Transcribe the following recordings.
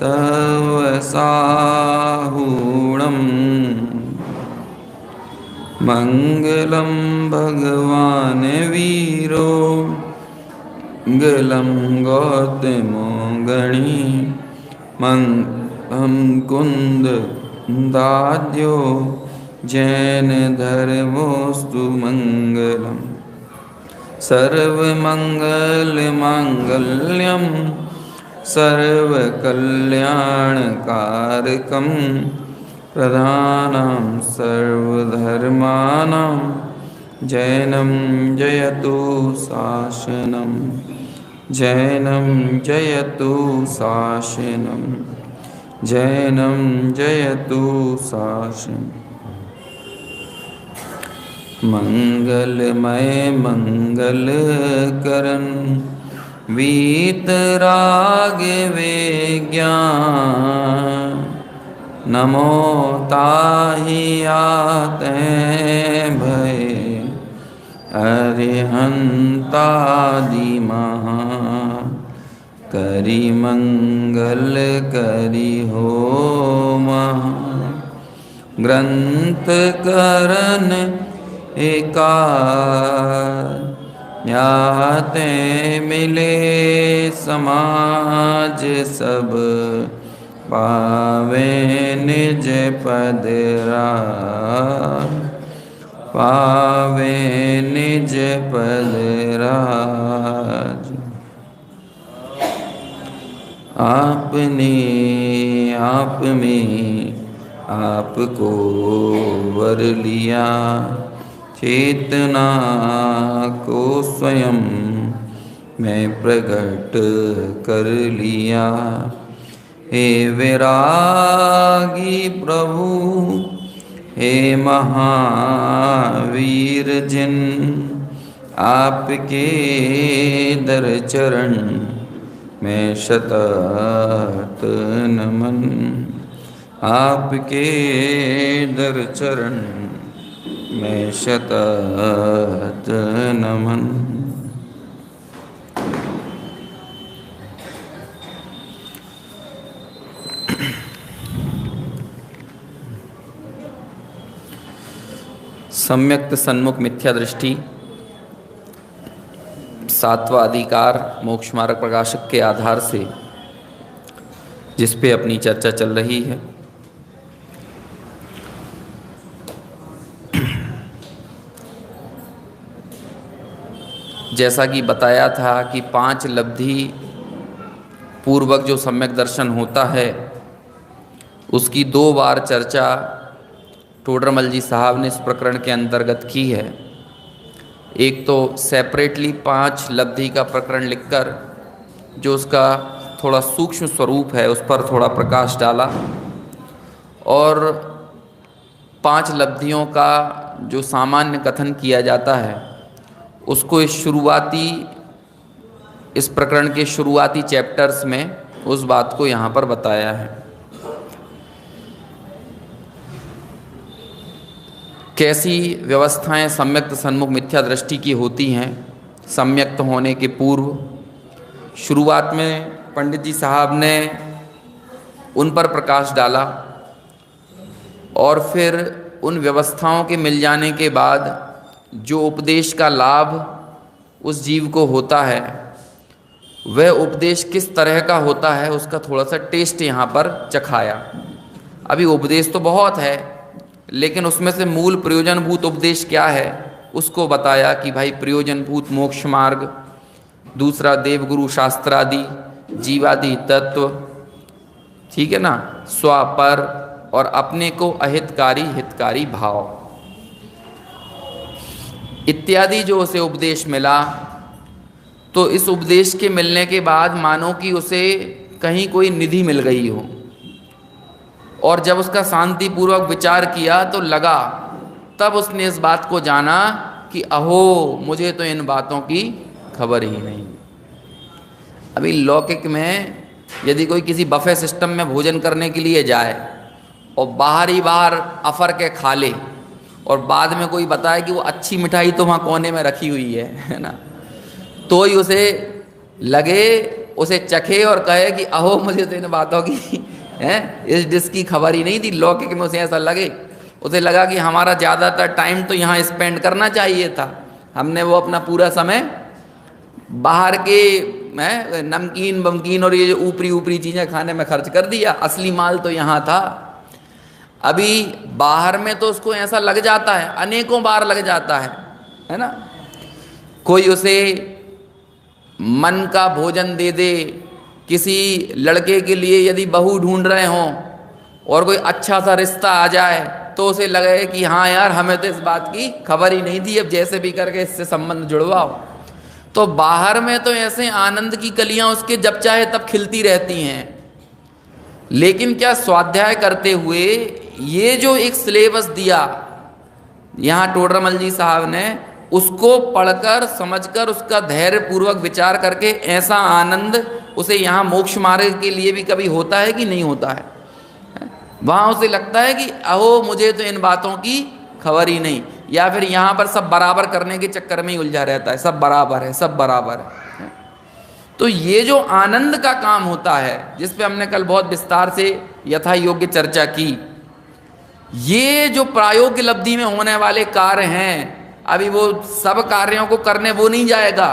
सवसाहूणं मङ्गलं भगवान् वीरो मङ्गलं गौतमो गणी मङ्गलं कुन्ददाद्यो जैनधर्मोऽस्तु मङ्गलम् सर्वमङ्गलमाङ्गल्यं सर्वकल्याणकारकं प्रधानं सर्वधर्माणां जैनं जयतु शासनं जैनं जयतु शासनं जैनं जयतु शासनं। मंगलमय मंगलकरण वीतराग विज्ञान नमो ताहि आते भय अरिहंतादि महा करि मंगल करि हो महा ग्रंथ करण एकार याते मिले समाज सब पावे निज पद राज पावे निज पद राज। आपने आप में आपको वर लिया चेतना को स्वयं मैं प्रकट कर लिया। हे विरागी प्रभु हे महावीर जिन आपके दर चरण मैं शतत नमन आपके दर चरण मैं शतत नमन। सम्यक्त सन्मुख मिथ्या दृष्टि सातवां अधिकार मोक्ष मार्ग प्रकाशक के आधार से जिस पे अपनी चर्चा चल रही है, जैसा कि बताया था कि 5 लब्धि पूर्वक जो सम्यक दर्शन होता है उसकी 2 बार चर्चा टोडरमल जी साहब ने इस प्रकरण के अंतर्गत की है। एक तो सेपरेटली 5 लब्धि का प्रकरण लिखकर जो उसका थोड़ा सूक्ष्म स्वरूप है उस पर थोड़ा प्रकाश डाला, और 5 लब्धियों का जो सामान्य कथन किया जाता है उसको इस प्रकरण के शुरुआती चैप्टर्स में उस बात को यहाँ पर बताया है। कैसी व्यवस्थाएं सम्यक्त सन्मुख मिथ्या दृष्टि की होती हैं सम्यक्त होने के पूर्व। शुरुआत में पंडित जी साहब ने उन पर प्रकाश डाला, और फिर उन व्यवस्थाओं के मिल जाने के बाद जो उपदेश का लाभ उस जीव को होता है वह उपदेश किस तरह का होता है उसका थोड़ा सा टेस्ट यहाँ पर चखाया। अभी उपदेश तो बहुत है, लेकिन उसमें से मूल प्रयोजनभूत उपदेश क्या है उसको बताया कि भाई प्रयोजनभूत मोक्ष मार्ग, दूसरा देवगुरु शास्त्रादि जीवादि तत्व, ठीक है ना, स्वापर और अपने को अहितकारी हितकारी भाव इत्यादि जो उसे उपदेश मिला। तो इस उपदेश के मिलने के बाद मानो कि उसे कहीं कोई निधि मिल गई हो, और जब उसका शांतिपूर्वक विचार किया तो लगा, तब उसने इस बात को जाना कि अहो मुझे तो इन बातों की खबर ही नहीं। अभी लौकिक में यदि कोई किसी बफे सिस्टम में भोजन करने के लिए जाए और बाहर ही बाहर अफर के खा ले, और बाद में कोई बताए कि वो अच्छी मिठाई तो वहाँ कोने में रखी हुई है ना, तो ही उसे लगे उसे चखे और कहे कि अहो मुझे तो इन बातों की इस डिश की खबर ही नहीं थी। लौकिक में उसे ऐसा लगे, उसे लगा कि हमारा ज़्यादातर टाइम तो यहाँ स्पेंड करना चाहिए था, हमने वो अपना पूरा समय बाहर के नमकीन बमकीन और ये जो ऊपरी ऊपरी चीज़ें खाने में खर्च कर दिया, असली माल तो यहाँ था। अभी बाहर में तो उसको ऐसा लग जाता है, अनेकों बार लग जाता है ना। कोई उसे मन का भोजन दे दे, किसी लड़के के लिए यदि बहू ढूंढ रहे हों और कोई अच्छा सा रिश्ता आ जाए तो उसे लगे कि हाँ यार हमें तो इस बात की खबर ही नहीं थी, अब जैसे भी करके इससे संबंध जुड़वाओ। तो बाहर में तो ऐसे आनंद की कलियां उसके जब चाहे तब खिलती रहती हैं, लेकिन क्या स्वाध्याय करते हुए ये जो एक सिलेबस दिया यहाँ टोडरमल जी साहब ने, उसको पढ़कर समझकर उसका धैर्य पूर्वक विचार करके ऐसा आनंद उसे यहाँ मोक्ष मार्ग के लिए भी कभी होता है कि नहीं होता है। वहाँ उसे लगता है कि अहो मुझे तो इन बातों की खबर ही नहीं, या फिर यहाँ पर सब बराबर करने के चक्कर में ही उलझा रहता है, सब बराबर है, सब बराबर है। तो ये जो आनंद का काम होता है, जिस पे हमने कल बहुत विस्तार से यथा योग्य चर्चा की, ये जो प्रायोगिक लब्धि में होने वाले कार्य हैं, अभी वो सब कार्यों को करने वो नहीं जाएगा,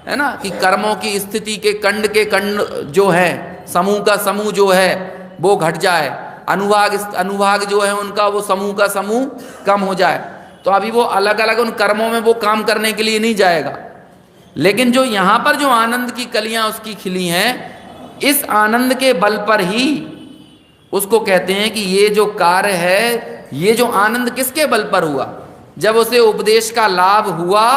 है ना, कि कर्मों की स्थिति के खंड जो है, समूह का समूह जो है वो घट जाए, अनुभाग जो है उनका वो समूह का समूह कम हो जाए। तो अभी वो अलग अलग उन कर्मों में वो काम करने के लिए नहीं जाएगा। लेकिन जो यहाँ पर जो आनंद की कलियां उसकी खिली हैं, इस आनंद के बल पर ही उसको कहते हैं कि ये जो कार्य है, ये जो आनंद किसके बल पर हुआ, जब उसे उपदेश का लाभ हुआ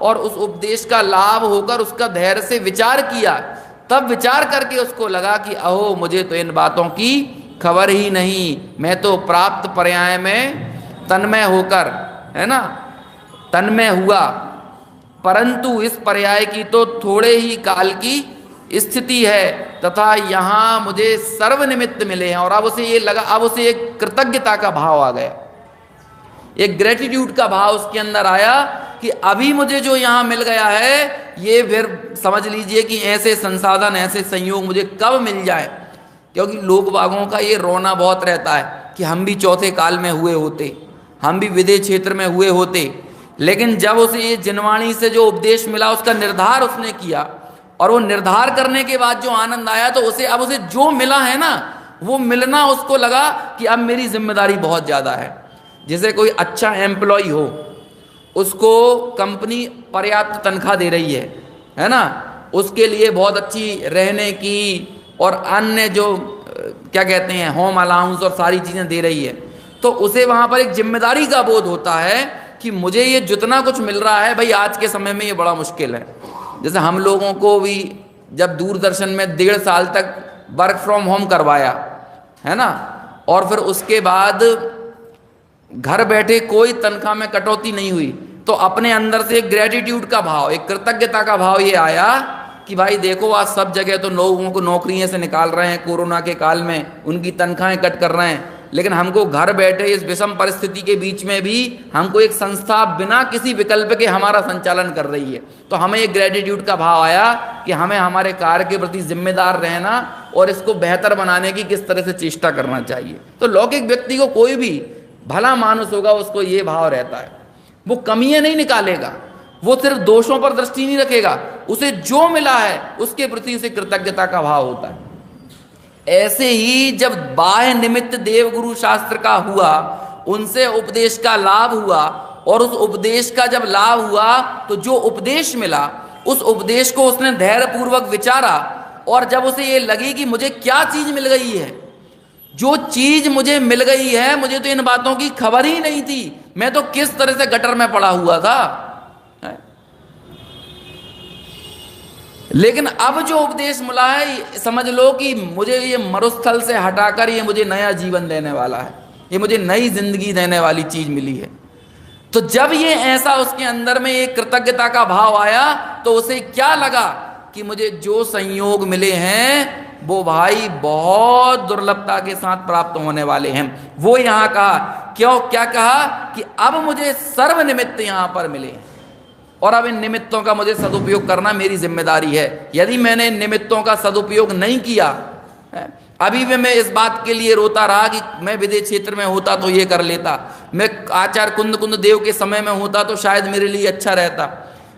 और उस उपदेश का लाभ होकर उसका धैर्य से विचार किया, तब विचार करके उसको लगा कि अहो मुझे तो इन बातों की खबर ही नहीं, मैं तो प्राप्त पर्याय में तन्मय होकर, है ना, तन्मय हुआ, परंतु इस पर्याय की तो थोड़े ही काल की स्थिति है तथा यहाँ मुझे सर्व निमित्त मिले हैं। और अब उसे ये लगा, अब उसे एक कृतज्ञता का भाव आ गया, एक ग्रेटिट्यूड का भाव उसके अंदर आया कि अभी मुझे जो यहाँ मिल गया है, ये फिर समझ लीजिए कि ऐसे संसाधन, ऐसे संयोग मुझे कब मिल जाए। क्योंकि लोक बागों का ये रोना बहुत रहता है कि हम भी चौथे काल में हुए होते, हम भी विदेह क्षेत्र में हुए होते। लेकिन जब उसे ये जिनवाणी से जो उपदेश मिला, उसका निर्धार उसने किया, और वो निर्धार करने के बाद जो आनंद आया, तो उसे अब उसे जो मिला है ना, वो मिलना उसको लगा कि अब मेरी जिम्मेदारी बहुत ज़्यादा है। जैसे कोई अच्छा एम्प्लॉय हो, उसको कंपनी पर्याप्त तनख्वाह दे रही है ना, उसके लिए बहुत अच्छी रहने की और अन्य जो क्या कहते हैं होम अलाउंस और सारी चीज़ें दे रही है, तो उसे वहाँ पर एक जिम्मेदारी का बोध होता है कि मुझे ये जितना कुछ मिल रहा है भाई, आज के समय में ये बड़ा मुश्किल है। जैसे हम लोगों को भी जब दूरदर्शन में 1.5 साल तक वर्क फ्रॉम होम करवाया, है ना, और फिर उसके बाद घर बैठे कोई तनख्वाह में कटौती नहीं हुई, तो अपने अंदर से एक ग्रेटिट्यूड का भाव, एक कृतज्ञता का भाव ये आया कि भाई देखो आज सब जगह तो लोगों को नौकरियों से निकाल रहे हैं, कोरोना के काल में उनकी तनख्वाहें कट कर रहे हैं, लेकिन हमको घर बैठे इस विषम परिस्थिति के बीच में भी हमको एक संस्था बिना किसी विकल्प के हमारा संचालन कर रही है। तो हमें एक ग्रेटिट्यूड का भाव आया कि हमें हमारे कार्य के प्रति जिम्मेदार रहना और इसको बेहतर बनाने की किस तरह से चेष्टा करना चाहिए। तो लौकिक व्यक्ति को, कोई भी भला मानुस होगा, उसको ये भाव रहता है, वो कमियां नहीं निकालेगा, वो सिर्फ दोषों पर दृष्टि नहीं रखेगा, उसे जो मिला है उसके प्रति उसे कृतज्ञता का भाव होता है। ऐसे ही जब बाह्य निमित्त देवगुरु शास्त्र का हुआ, उनसे उपदेश का लाभ हुआ, और उस उपदेश का जब लाभ हुआ तो जो उपदेश मिला, उस उपदेश को उसने धैर्य पूर्वक विचारा, और जब उसे ये लगी कि मुझे क्या चीज मिल गई है, जो चीज मुझे मिल गई है, मुझे तो इन बातों की खबर ही नहीं थी, मैं तो किस तरह से गटर में पड़ा हुआ था। लेकिन अब जो उपदेश मिला है, समझ लो कि मुझे ये मरुस्थल से हटाकर ये मुझे नया जीवन देने वाला है, ये मुझे नई जिंदगी देने वाली चीज मिली है। तो जब ये ऐसा उसके अंदर में एक कृतज्ञता का भाव आया, तो उसे क्या लगा कि मुझे जो संयोग मिले हैं वो भाई बहुत दुर्लभता के साथ प्राप्त होने वाले हैं। वो यहां कहा, क्यों, क्या कहा कि अब मुझे सर्वनिमित्त यहां पर मिले, और अब इन निमित्तों का मुझे सदुपयोग करना मेरी जिम्मेदारी है। यदि मैंने इन निमित्तों का सदुपयोग नहीं किया, अभी भी मैं इस बात के लिए रोता रहा कि मैं विदेश क्षेत्र में होता तो ये कर लेता, मैं आचार्य कुंद देव के समय में होता तो शायद मेरे लिए अच्छा रहता।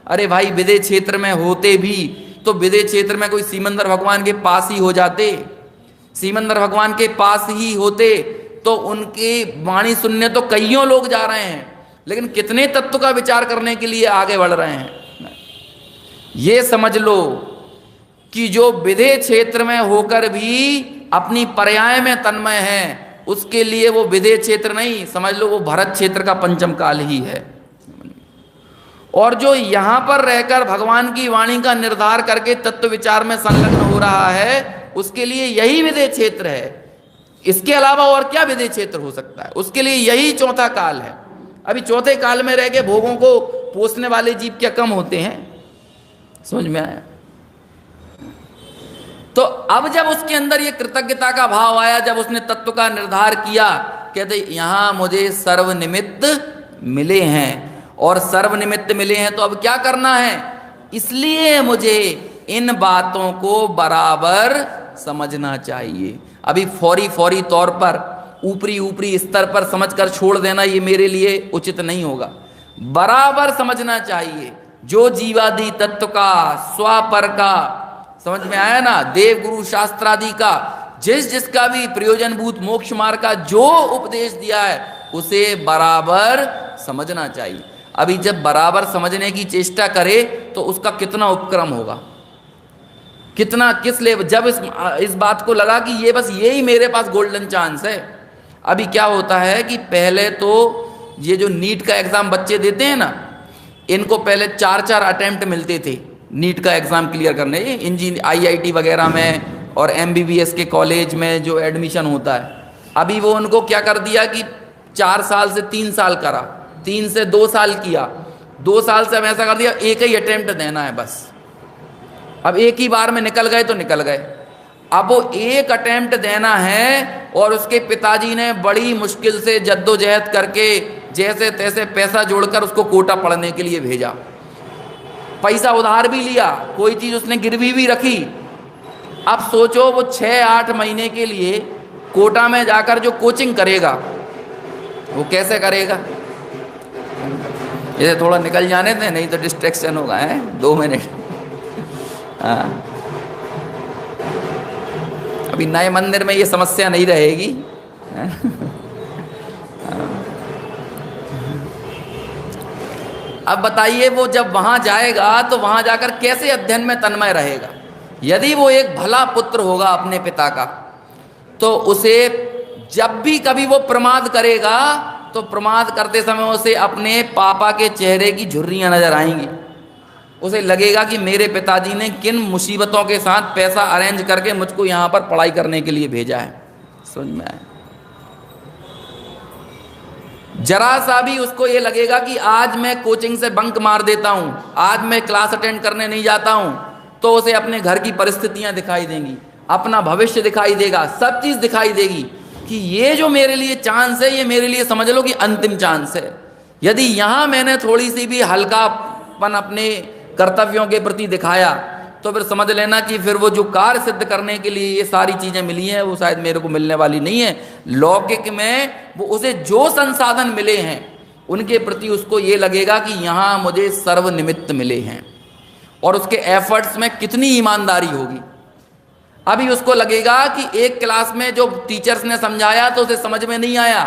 अरे भाई, विदेश क्षेत्र में होते भी तो विदेश क्षेत्र में कोई सीमंदर भगवान के पास ही हो जाते। सीमंदर भगवान के पास ही होते तो उनकी वाणी सुनने तो कईयों लोग जा रहे हैं, लेकिन कितने तत्व का विचार करने के लिए आगे बढ़ रहे हैं। ये समझ लो कि जो विदेह क्षेत्र में होकर भी अपनी पर्याय में तन्मय है, उसके लिए वो विदेह क्षेत्र नहीं, समझ लो वो भरत क्षेत्र का पंचम काल ही है। और जो यहां पर रहकर भगवान की वाणी का निर्धार करके तत्व विचार में संलग्न हो रहा है, उसके लिए यही विदेह क्षेत्र है। इसके अलावा और क्या विदेह क्षेत्र हो सकता है? उसके लिए यही चौथा काल है। अभी चौथे काल में रह के भोगों को पोषने वाले जीव क्या कम होते हैं? समझ में आया? तो अब जब उसके अंदर ये कृतज्ञता का भाव आया, जब उसने तत्व का निर्धार किया, कहते यहां मुझे सर्वनिमित्त मिले हैं, और सर्वनिमित्त मिले हैं तो अब क्या करना है? इसलिए मुझे इन बातों को बराबर समझना चाहिए। अभी फौरी तौर पर ऊपरी स्तर पर समझकर छोड़ देना ये मेरे लिए उचित नहीं होगा। बराबर समझना चाहिए। जो जीवादि तत्व का, स्वापर का, समझ में आया ना, देव गुरु शास्त्रादि का, जिसका भी प्रयोजनभूत मोक्ष मार्ग का जो उपदेश दिया है, उसे बराबर समझना चाहिए। अभी जब बराबर समझने की चेष्टा करे तो उसका कितना उपक्रम होगा, कितना किस लेवल। जब इस बात को लगा कि ये बस यही मेरे पास गोल्डन चांस है। अभी क्या होता है कि पहले तो ये जो नीट का एग्जाम बच्चे देते हैं ना, इनको पहले 4 अटेम्प्ट मिलते थे नीट का एग्जाम क्लियर करने, इंजीनियर IIT वगैरह में और MBBS के कॉलेज में जो एडमिशन होता है। अभी वो उनको क्या कर दिया कि 4 साल से 3 साल करा, 3 से 2 साल किया, 2 साल से अब ऐसा कर दिया एक ही अटेम्प्ट देना है बस। अब एक ही बार में निकल गए तो निकल गए। अब वो एक अटेम्प्ट देना है, और उसके पिताजी ने बड़ी मुश्किल से जद्दोजहद करके जैसे तैसे पैसा जोड़कर उसको कोटा पढ़ने के लिए भेजा। पैसा उधार भी लिया, कोई चीज उसने गिरवी भी रखी। अब सोचो वो 6-8 महीने के लिए कोटा में जाकर जो कोचिंग करेगा वो कैसे करेगा? इसे थोड़ा निकल जाने दें, नहीं तो डिस्ट्रैक्शन होगा। 2 मिनट। हाँ, अभी नए मंदिर में ये समस्या नहीं रहेगी। अब बताइए, वो जब वहां जाएगा तो वहां जाकर कैसे अध्ययन में तन्मय रहेगा? यदि वो एक भला पुत्र होगा अपने पिता का, तो उसे जब भी कभी वो प्रमाद करेगा तो प्रमाद करते समय उसे अपने पापा के चेहरे की झुर्रियां नजर आएंगी। उसे लगेगा कि मेरे पिताजी ने किन मुसीबतों के साथ पैसा अरेंज करके मुझको यहाँ पर पढ़ाई करने के लिए भेजा है। समझ में आया? जरा सा भी उसको ये लगेगा कि आज मैं कोचिंग से बंक मार देता हूँ, आज मैं क्लास अटेंड करने नहीं जाता हूँ, तो उसे अपने घर की परिस्थितियां दिखाई देंगी, अपना भविष्य दिखाई देगा, सब चीज दिखाई देगी कि ये जो मेरे लिए चांस है, ये मेरे लिए समझ लो कि अंतिम चांस है। यदि यहाँ मैंने थोड़ी सी भी हल्कापन अपने कर्तव्यों के प्रति दिखाया तो फिर समझ लेना कि फिर वो जो कार्य सिद्ध करने के लिए ये सारी चीजें मिली हैं वो शायद मेरे को मिलने वाली नहीं है। लौकिक में वो उसे जो संसाधन मिले हैं उनके प्रति उसको ये लगेगा कि यहाँ मुझे सर्वनिमित्त मिले हैं, और उसके एफर्ट्स में कितनी ईमानदारी होगी। अभी उसको लगेगा कि एक क्लास में जो टीचर्स ने समझाया तो उसे समझ में नहीं आया,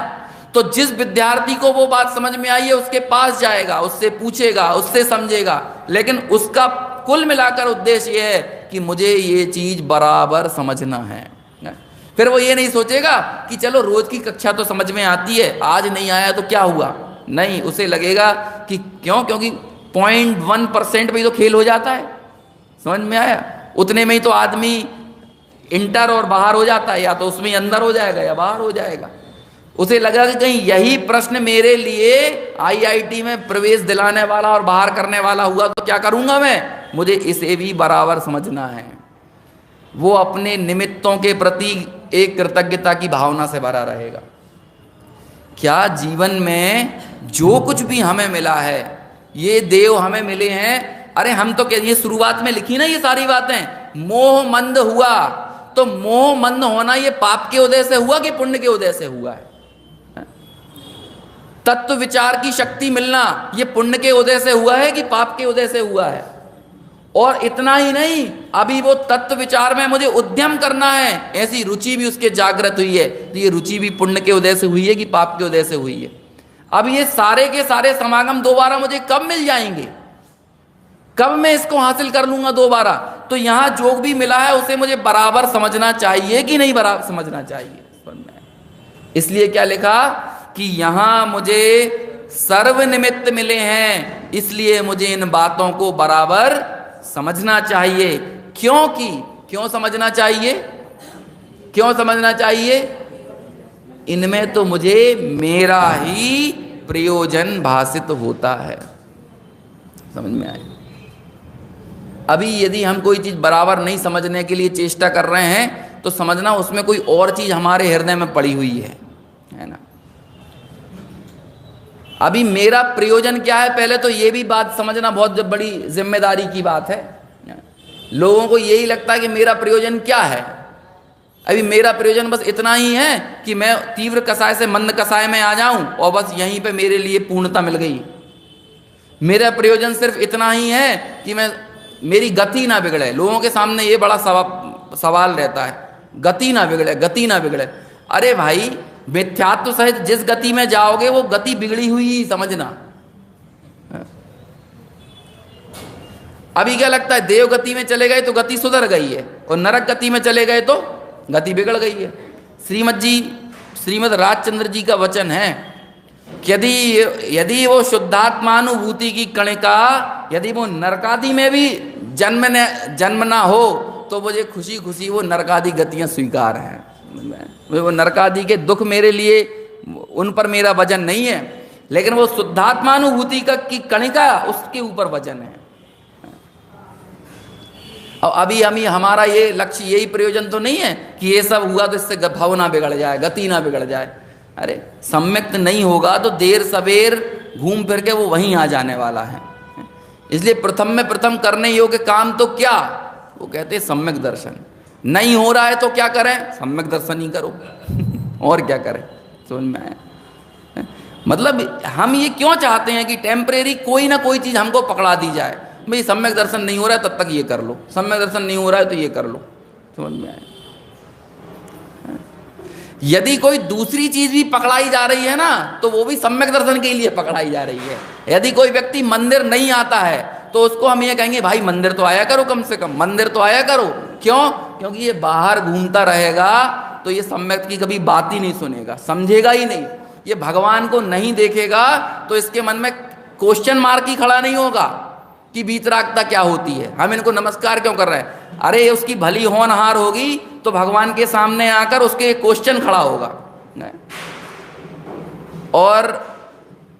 तो जिस विद्यार्थी को वो बात समझ में आई है उसके पास जाएगा, उससे पूछेगा, उससे समझेगा, लेकिन उसका कुल मिलाकर उद्देश्य ये है कि मुझे ये चीज बराबर समझना है। फिर वो ये नहीं सोचेगा कि चलो रोज की कक्षा तो समझ में आती है, आज नहीं आया तो क्या हुआ। नहीं, उसे लगेगा कि क्योंकि 0.1% पे ही तो खेल हो जाता है। समझ में आया? उतने में ही तो आदमी इंटर और बाहर हो जाता है, या तो उसमें अंदर हो जाएगा या बाहर हो जाएगा। उसे लगा कि कहीं यही प्रश्न मेरे लिए IIT में प्रवेश दिलाने वाला और बाहर करने वाला हुआ तो क्या करूंगा मैं? मुझे इसे भी बराबर समझना है। वो अपने निमित्तों के प्रति एक कृतज्ञता की भावना से भरा रहेगा। क्या जीवन में जो कुछ भी हमें मिला है ये देव हमें मिले हैं। अरे हम तो ये शुरुआत में लिखी ना ये सारी बातें, मोह मंद हुआ, तो मोह मंद होना ये पाप के उदय से हुआ कि पुण्य के उदय से हुआ है? तत्व विचार की शक्ति मिलना ये पुण्य के उदय से हुआ है कि पाप के उदय से हुआ है? और इतना ही नहीं, अभी वो तत्व विचार में मुझे उद्यम करना है, ऐसी रुचि भी उसके जागृत हुई है, तो ये रुचि भी पुण्य के उदय से हुई है कि पाप के उदय से हुई है? अब ये सारे के सारे समागम दोबारा मुझे कब मिल जाएंगे, कब मैं इसको हासिल कर लूंगा दोबारा? तो यहां जो भी मिला है उसे मुझे बराबर समझना चाहिए कि नहीं बराबर समझना चाहिए? इसलिए क्या लिखा कि यहां मुझे सर्व निमित्त मिले हैं, इसलिए मुझे इन बातों को बराबर समझना चाहिए। क्योंकि क्यों समझना चाहिए? क्यों समझना चाहिए? इनमें तो मुझे मेरा ही प्रयोजन भासित होता है। समझ में आए? अभी यदि हम कोई चीज बराबर नहीं समझने के लिए चेष्टा कर रहे हैं तो समझना उसमें कोई और चीज हमारे हृदय में पड़ी हुई है ना? अभी मेरा प्रयोजन क्या है, पहले तो ये भी बात समझना बहुत बड़ी जिम्मेदारी की बात है। लोगों को यही लगता है कि मेरा प्रयोजन क्या है। अभी मेरा प्रयोजन बस इतना ही है कि मैं तीव्र कसाय से मंद कसाय में आ जाऊं और बस यहीं पे मेरे लिए पूर्णता मिल गई। मेरा प्रयोजन सिर्फ इतना ही है कि मेरी गति ना बिगड़े। लोगों के सामने ये बड़ा सवाल रहता है, गति ना बिगड़े, गति ना बिगड़े। अरे भाई, मिथ्यात्व सहित जिस गति में जाओगे वो गति बिगड़ी हुई ही समझना। अभी क्या लगता है, देव गति में चले गए तो गति सुधर गई है और नरक गति में चले गए तो गति बिगड़ गई है। श्रीमद राजचंद्र जी का वचन है कि यदि वो शुद्धात्मानुभूति की कणिका यदि वो नरकादि में भी जन्म ना हो तो मुझे खुशी खुशी वो नरकादि गतियां स्वीकार हैं। वो नरकादि के दुख मेरे लिए, उन पर मेरा वजन नहीं है, लेकिन वो शुद्धात्मानुभूति की कणिका उसके ऊपर वजन है। और अभी हमारा ये लक्ष्य, यही प्रयोजन तो नहीं है कि ये सब हुआ तो इससे भाव ना बिगड़ जाए, गति ना बिगड़ जाए। अरे सम्यक्त नहीं होगा तो देर सवेर घूम फिर के वो वहीं आ जाने वाला है। इसलिए प्रथम करने योग्य काम तो क्या, वो कहते हैं सम्यक दर्शन। नहीं हो रहा है तो क्या करें? सम्यक दर्शन ही करो और क्या करें? समझ में आया? मतलब हम ये क्यों चाहते हैं कि टेम्परेरी कोई ना कोई चीज हमको पकड़ा दी जाए। भाई सम्यक दर्शन नहीं हो रहा है तब तक ये कर लो, सम्यक दर्शन नहीं हो रहा है तो ये कर लो। समझ में आया? यदि कोई दूसरी चीज भी पकड़ाई जा रही है ना तो वो भी सम्यक दर्शन के लिए पकड़ाई जा रही है। यदि कोई व्यक्ति मंदिर नहीं आता है तो उसको हम ये कहेंगे, भाई मंदिर तो आया करो, कम से कम मंदिर तो आया करो। क्यों? क्योंकि ये बाहर घूमता रहेगा तो ये सम्यक की कभी बात ही नहीं सुनेगा, समझेगा ही नहीं। ये भगवान को नहीं देखेगा तो इसके मन में क्वेश्चन मार्क ही खड़ा नहीं होगा कि वीतरागता क्या होती है, हम इनको नमस्कार क्यों कर रहे हैं। अरे उसकी भली होनहार होगी तो भगवान के सामने आकर उसके क्वेश्चन खड़ा होगा और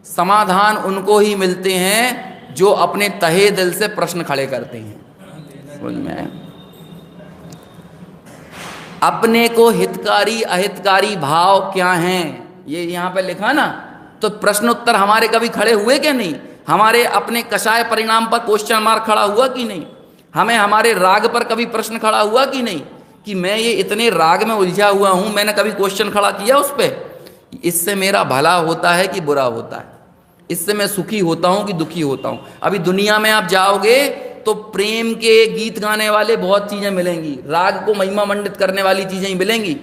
समाधान उनको ही मिलते हैं जो अपने तहे दिल से प्रश्न खड़े करते हैं। समझ में आया? अपने को हितकारी अहितकारी भाव क्या हैं, ये यहां पे लिखा ना, तो प्रश्न उत्तर हमारे कभी खड़े हुए क्या नहीं? हमारे अपने कषाय परिणाम पर क्वेश्चन मार्क खड़ा हुआ कि नहीं? हमें हमारे राग पर कभी प्रश्न खड़ा हुआ कि नहीं कि मैं ये इतने राग में उलझा हुआ हूं, मैंने कभी क्वेश्चन खड़ा किया उस पर? इससे मेरा भला होता है कि बुरा होता है, इससे मैं सुखी होता हूं कि दुखी होता हूं। अभी दुनिया में आप जाओगे तो प्रेम के गीत गाने वाले बहुत चीजें मिलेंगी, राग को महिमा मंडित करने वाली चीजें ही मिलेंगी।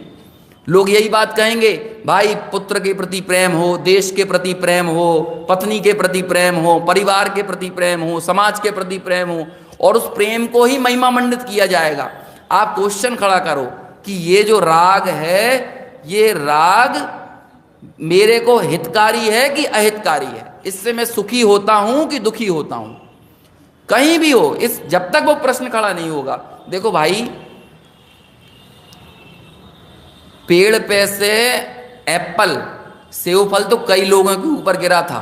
लोग यही बात कहेंगे, भाई पुत्र के प्रति प्रेम हो, देश के प्रति प्रेम हो, पत्नी के प्रति प्रेम हो, परिवार के प्रति प्रेम हो, समाज के प्रति प्रेम हो, और उस प्रेम को ही महिमा मंडित किया जाएगा। आप क्वेश्चन खड़ा करो कि ये जो राग है, ये राग मेरे को हितकारी है कि अहितकारी है, इससे मैं सुखी होता हूं कि दुखी होता हूं। कहीं भी हो, इस जब तक वो प्रश्न खड़ा नहीं होगा। देखो भाई, पेड़ पे से एप्पल सेव फल तो कई लोगों के ऊपर गिरा था,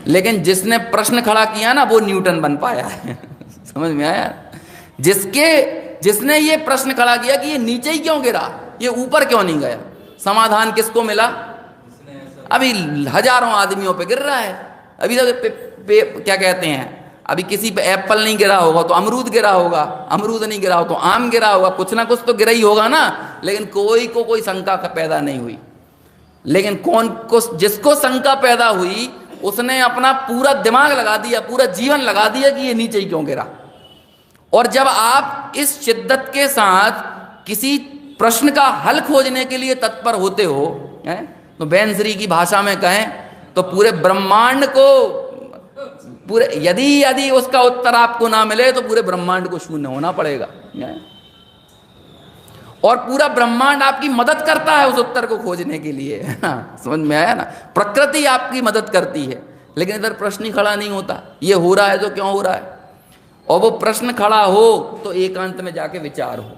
लेकिन जिसने प्रश्न खड़ा किया ना वो न्यूटन बन पाया है। समझ में आया? जिसने ये प्रश्न खड़ा किया कि ये नीचे ही क्यों गिरा, ये ऊपर क्यों नहीं गया, समाधान किसको मिला? अभी हजारों आदमियों पे गिर रहा है। अभी तक क्या कहते हैं, अभी किसी पे एप्पल नहीं गिरा होगा तो अमरूद गिरा होगा, अमरूद नहीं गिरा हो तो आम गिरा होगा, कुछ ना कुछ तो गिरा ही होगा ना। लेकिन कोई शंका पैदा नहीं हुई। लेकिन जिसको शंका पैदा हुई उसने अपना पूरा दिमाग लगा दिया, पूरा जीवन लगा दिया कि ये नीचे ही क्यों गिरा। और जब आप इस शिद्दत के साथ किसी प्रश्न का हल खोजने के लिए तत्पर होते हो, तो बेंसरी की भाषा में कहें तो पूरे ब्रह्मांड को, पूरे यदि उसका उत्तर आपको ना मिले तो पूरे ब्रह्मांड को शून्य होना पड़ेगा। और पूरा ब्रह्मांड आपकी मदद करता है उस उत्तर को खोजने के लिए, है ना। समझ में आया ना, प्रकृति आपकी मदद करती है। लेकिन इधर प्रश्न ही खड़ा नहीं होता, ये हो रहा है तो क्यों हो रहा है। और वो प्रश्न खड़ा हो तो एकांत में जाके विचार हो।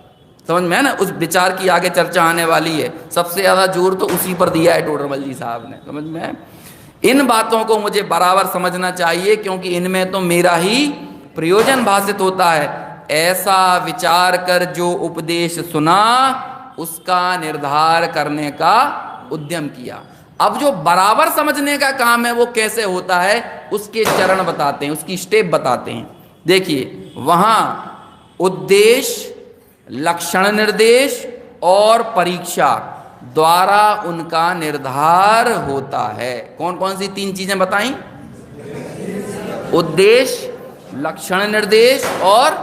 समझ में है ना, उस विचार की आगे चर्चा आने वाली है। सबसे ज्यादा जोर तो उसी पर दिया है टोडरमल जी साहब ने। समझ में है, इन बातों को मुझे बराबर समझना चाहिए, क्योंकि इनमें तो मेरा ही प्रयोजन भाषित होता है। ऐसा विचार कर जो उपदेश सुना उसका निर्धार करने का उद्यम किया। अब जो बराबर समझने का काम है वो कैसे होता है, उसके चरण बताते हैं, उसकी स्टेप बताते हैं। देखिए, वहां उद्देश्य, लक्षण निर्देश और परीक्षा द्वारा उनका निर्धार होता है। कौन कौन सी 3 चीजें बताई? उद्देश्य, लक्षण निर्देश और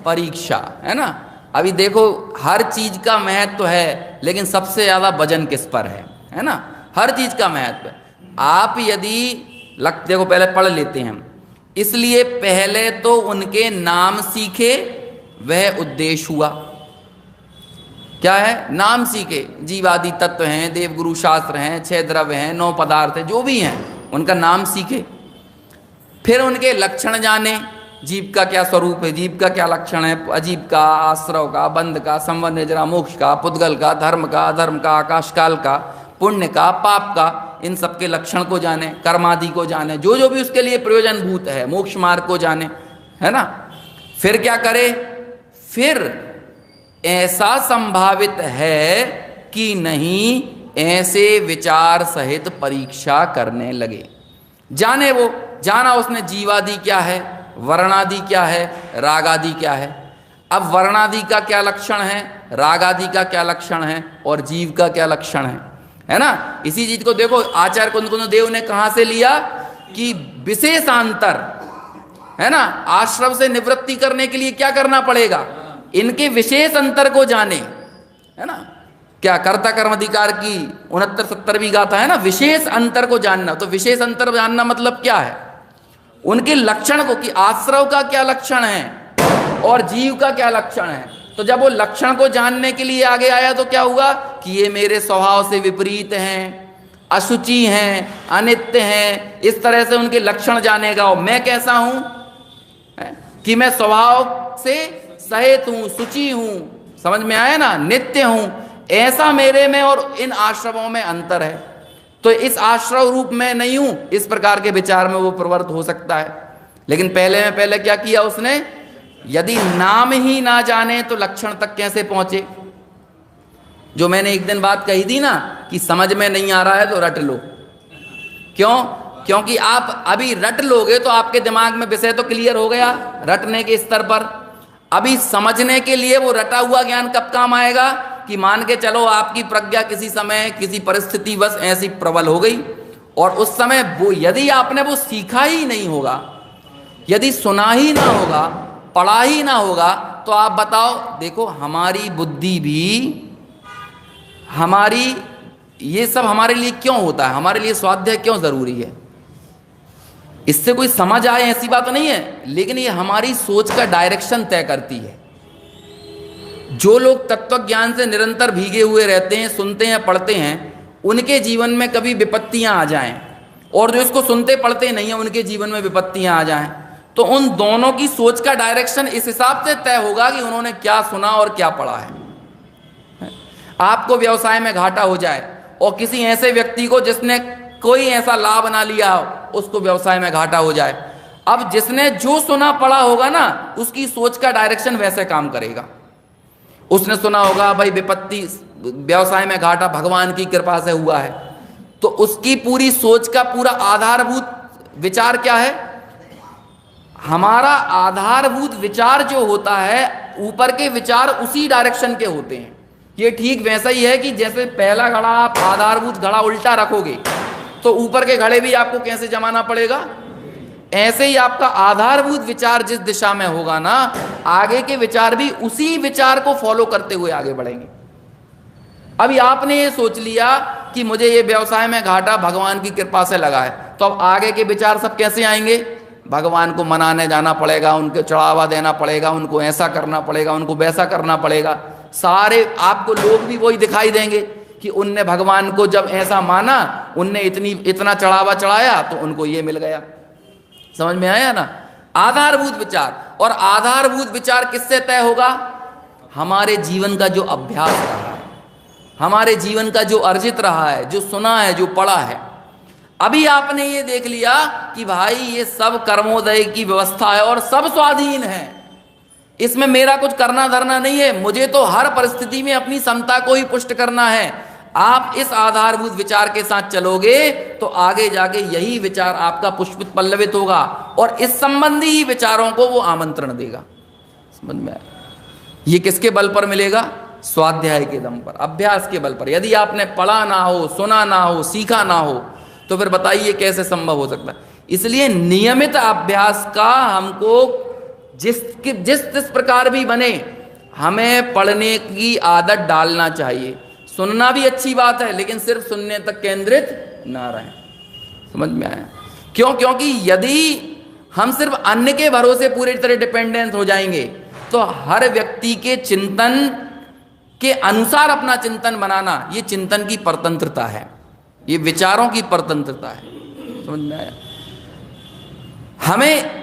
परीक्षा, है ना। अभी देखो, हर चीज का महत्व है, लेकिन सबसे ज्यादा वजन किस पर है ना। हर चीज का महत्व। आप यदि देखो, पहले पढ़ लेते हैं हम। इसलिए पहले तो उनके नाम सीखे, वह उद्देश्य हुआ। क्या है? नाम सीखे। जीवादि तत्व हैं, देवगुरु शास्त्र हैं, 6 द्रव्य हैं, 9 पदार्थ हैं, जो भी हैं, उनका नाम सीखे। फिर उनके लक्षण जाने, जीव का क्या स्वरूप है, जीव का क्या लक्षण है, अजीव का, आश्रव का, बंध का, संबंध निजरा, मोक्ष का, पुद्गल का, धर्म का, अधर्म का, आकाश काल का, पुण्य का, पाप का, इन सब के लक्षण को जाने, कर्मादि को जाने, जो जो भी उसके लिए प्रयोजनभूत है, मोक्ष मार्ग को जाने, है ना। फिर क्या करे? फिर ऐसा संभावित है कि नहीं, ऐसे विचार सहित परीक्षा करने लगे। जाने, वो जाना उसने जीवादि क्या है, वर्णादि क्या है, रागादि क्या है। अब वर्णादि का क्या लक्षण है, रागादि का क्या लक्षण है, और जीव का क्या लक्षण है ना। इसी चीज को देखो, आचार्य कुंद देव ने कहां से लिया कि विशेषांतर, है ना। आश्रम से निवृत्ति करने के लिए क्या करना पड़ेगा? इनके विशेष अंतर को जाने, है ना। क्या कर्ता कर्म अधिकार की 69-70वीं गाथा है ना, विशेष अंतर को जानना। तो विशेष अंतर जानना मतलब क्या है? उनके लक्षण को, कि आश्रव का क्या लक्षण है और जीव का क्या लक्षण है। तो जब वो लक्षण को जानने के लिए आगे आया तो क्या हुआ कि ये मेरे स्वभाव से विपरीत हैं, अशुचि हैं, अनित्य हैं, इस तरह से उनके लक्षण जानेगा। और मैं कैसा हूं, कि मैं स्वभाव से सहित हूं, शुचि हूं, समझ में आया ना, नित्य हूं। ऐसा मेरे में और इन आश्रमों में अंतर है। तो इस आश्रव रूप में नहीं हूं, इस प्रकार के विचार में वो प्रवृत्त हो सकता है। लेकिन पहले क्या किया उसने? यदि नाम ही ना जाने तो लक्षण तक कैसे पहुंचे। जो मैंने एक दिन बात कही थी ना, कि समझ में नहीं आ रहा है तो रट लो। क्यों? क्योंकि आप अभी रट लोगे तो आपके दिमाग में विषय तो क्लियर हो गया रटने के स्तर पर। अभी समझने के लिए वो रटा हुआ ज्ञान कब काम आएगा? कि मान के चलो आपकी प्रज्ञा किसी समय किसी परिस्थिति बस ऐसी प्रबल हो गई, और उस समय वो, यदि आपने वो सीखा ही नहीं होगा, यदि सुना ही ना होगा, पढ़ा ही ना होगा, तो आप बताओ। देखो, हमारी बुद्धि भी, हमारी ये सब हमारे लिए क्यों होता है, हमारे लिए स्वाध्याय क्यों जरूरी है? इससे कोई समझ आए ऐसी बात नहीं है, लेकिन ये हमारी सोच का डायरेक्शन तय करती है। जो लोग तत्व ज्ञान से निरंतर भीगे हुए रहते हैं, सुनते हैं, पढ़ते हैं, उनके जीवन में कभी विपत्तियां आ जाएं, और जो इसको सुनते पढ़ते नहीं है उनके जीवन में विपत्तियां आ जाएं, तो उन दोनों की सोच का डायरेक्शन इस हिसाब से तय होगा कि उन्होंने क्या सुना और क्या पढ़ा है। आपको व्यवसाय में घाटा हो जाए, और किसी ऐसे व्यक्ति को जिसने कोई ऐसा लाभ ना लिया हो, उसको व्यवसाय में घाटा हो जाए। अब जिसने जो सुना पढ़ा होगा ना, उसकी सोच का डायरेक्शन वैसे काम करेगा। उसने सुना होगा भाई विपत्ति, व्यवसाय में घाटा भगवान की कृपा से हुआ है, तो उसकी पूरी सोच का पूरा आधारभूत विचार क्या है? हमारा आधारभूत विचार जो होता है, ऊपर के विचार उसी डायरेक्शन के होते हैं। ये ठीक वैसा ही है कि जैसे पहला घड़ा आप आधारभूत घड़ा उल्टा रखोगे तो ऊपर के घड़े भी आपको कैसे जमाना पड़ेगा, ऐसे ही आपका आधारभूत विचार जिस दिशा में होगा ना, आगे के विचार भी उसी विचार को फॉलो करते हुए आगे बढ़ेंगे। अभी आपने ये सोच लिया कि मुझे ये व्यवसाय में घाटा भगवान की कृपा से लगा है, तो अब आगे के विचार सब कैसे आएंगे? भगवान को मनाने जाना पड़ेगा, उनको चढ़ावा देना पड़ेगा, उनको ऐसा करना पड़ेगा, उनको वैसा करना पड़ेगा। सारे आपको लोग भी वही दिखाई देंगे कि उनने भगवान को जब ऐसा माना, उनने इतना चढ़ावा चढ़ाया तो उनको ये मिल गया। समझ में आया ना? आधारभूत विचार, और आधारभूत विचार किससे तय होगा? हमारे जीवन का जो अभ्यास रहा है, हमारे जीवन का जो अर्जित रहा है, जो सुना है, जो पढ़ा है। अभी आपने ये देख लिया कि भाई ये सब कर्मोदय की व्यवस्था है और सब स्वाधीन है, इसमें मेरा कुछ करना धरना नहीं है, मुझे तो हर परिस्थिति में अपनी समता को ही पुष्ट करना है। आप इस आधारभूत विचार के साथ चलोगे तो आगे जाके यही विचार आपका पुष्पित पल्लवित होगा और इस संबंधी ही विचारों को वो आमंत्रण देगा। समझ में आया? ये किसके बल पर मिलेगा? स्वाध्याय के दम पर, अभ्यास के बल पर। यदि आपने पढ़ा ना हो, सुना ना हो, सीखा ना हो, तो फिर बताइए कैसे संभव हो सकता है? इसलिए नियमित अभ्यास का हमको जिस प्रकार भी बने, हमें पढ़ने की आदत डालना चाहिए। सुनना भी अच्छी बात है, लेकिन सिर्फ सुनने तक केंद्रित ना रहे। समझ में आया? क्यों? क्योंकि यदि हम सिर्फ अन्य के भरोसे पूरी तरह डिपेंडेंट हो जाएंगे तो हर व्यक्ति के चिंतन के अनुसार अपना चिंतन बनाना, ये चिंतन की परतंत्रता है, ये विचारों की परतंत्रता है। समझ में आया? हमें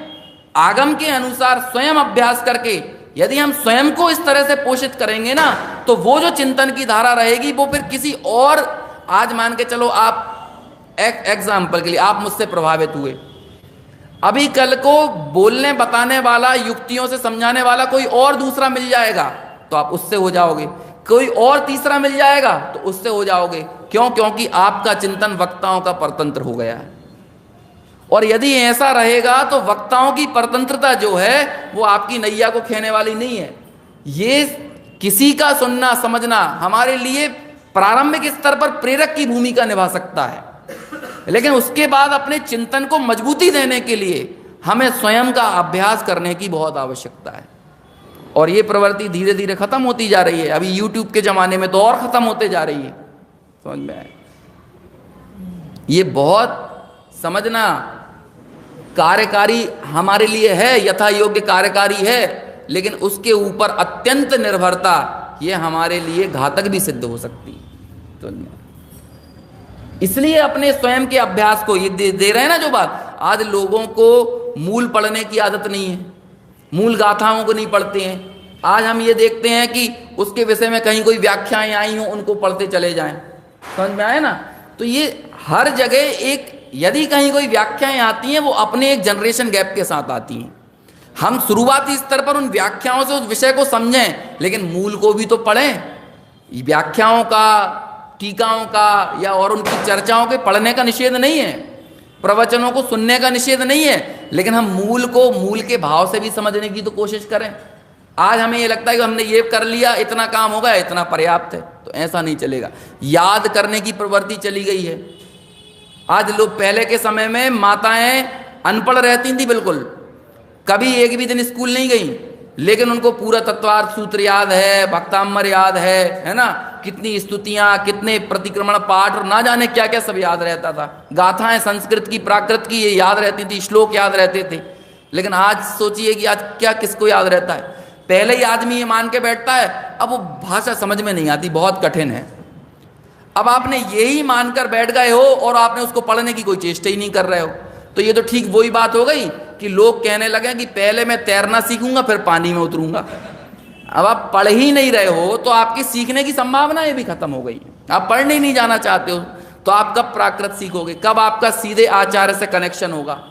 आगम के अनुसार स्वयं अभ्यास करके यदि हम स्वयं को इस तरह से पोषित करेंगे ना, तो वो जो चिंतन की धारा रहेगी वो फिर किसी और, आज मान के चलो आप एग्जाम्पल के लिए आप मुझसे प्रभावित हुए, अभी कल को बोलने बताने वाला, युक्तियों से समझाने वाला कोई और दूसरा मिल जाएगा तो आप उससे हो जाओगे, कोई और तीसरा मिल जाएगा तो उससे हो जाओगे। क्यों? क्योंकि आपका चिंतन वक्ताओं का परतंत्र हो गया है। और यदि ऐसा रहेगा तो वक्ताओं की परतंत्रता जो है वो आपकी नैया को खेने वाली नहीं है। ये किसी का सुनना समझना हमारे लिए प्रारंभिक स्तर पर प्रेरक की भूमिका निभा सकता है, लेकिन उसके बाद अपने चिंतन को मजबूती देने के लिए हमें स्वयं का अभ्यास करने की बहुत आवश्यकता है। और ये प्रवृत्ति धीरे धीरे खत्म होती जा रही है। अभी यूट्यूब के जमाने में तो और खत्म होते जा रही है। समझ में आए? ये बहुत समझना कार्यकारी हमारे लिए है, यथा योग्य कार्यकारी है, लेकिन उसके ऊपर अत्यंत निर्भरता ये हमारे लिए घातक भी सिद्ध हो सकती है। तो इसलिए अपने स्वयं के अभ्यास को ये दे रहे हैं ना जो बात। आज लोगों को मूल पढ़ने की आदत नहीं है, मूल गाथाओं को नहीं पढ़ते हैं। आज हम ये देखते हैं कि उसके विषय में कहीं कोई व्याख्याएं आई हो, उनको पढ़ते चले जाएं। समझ में आए ना? तो ये हर जगह एक, यदि कहीं कोई व्याख्याएं आती हैं वो अपने एक जनरेशन गैप के साथ आती हैं। हम शुरुआती स्तर पर उन व्याख्याओं से उस विषय को समझें, लेकिन मूल को भी तो पढ़ें। व्याख्याओं का, टीकाओं का या और उनकी चर्चाओं के पढ़ने का निषेध नहीं है, प्रवचनों को सुनने का निषेध नहीं है, लेकिन हम मूल को मूल के भाव से भी समझने की तो कोशिश करें। आज हमें ये लगता है कि हमने ये कर लिया, इतना काम हो गया, इतना पर्याप्त है, तो ऐसा नहीं चलेगा। याद करने की प्रवृत्ति चली गई है। आज लोग, पहले के समय में माताएं अनपढ़ रहती थी बिल्कुल, कभी एक भी दिन स्कूल नहीं गई, लेकिन उनको पूरा तत्वार्थ सूत्र याद है, भक्ताम्बर याद है ना, कितनी स्तुतियां, कितने प्रतिक्रमण पाठ और ना जाने क्या क्या सब याद रहता था। गाथाएं संस्कृत की, प्राकृत की ये याद रहती थी, श्लोक याद रहते थे। लेकिन आज सोचिए कि आज क्या किसको याद रहता है? पहले ही आदमी ये मान के बैठता है, अब वो भाषा समझ में नहीं आती, बहुत कठिन है। अब आपने यही मानकर बैठ गए हो और आपने उसको पढ़ने की कोई चेष्टा ही नहीं कर रहे हो, तो ये तो ठीक वही बात हो गई कि लोग कहने लगे कि पहले मैं तैरना सीखूंगा फिर पानी में उतरूंगा। अब आप पढ़ ही नहीं रहे हो तो आपकी सीखने की संभावना ये भी खत्म हो गई। आप पढ़ने ही नहीं जाना चाहते हो तो आप कब प्राकृत सीखोगे? कब आपका सीधे आचार्य से कनेक्शन होगा?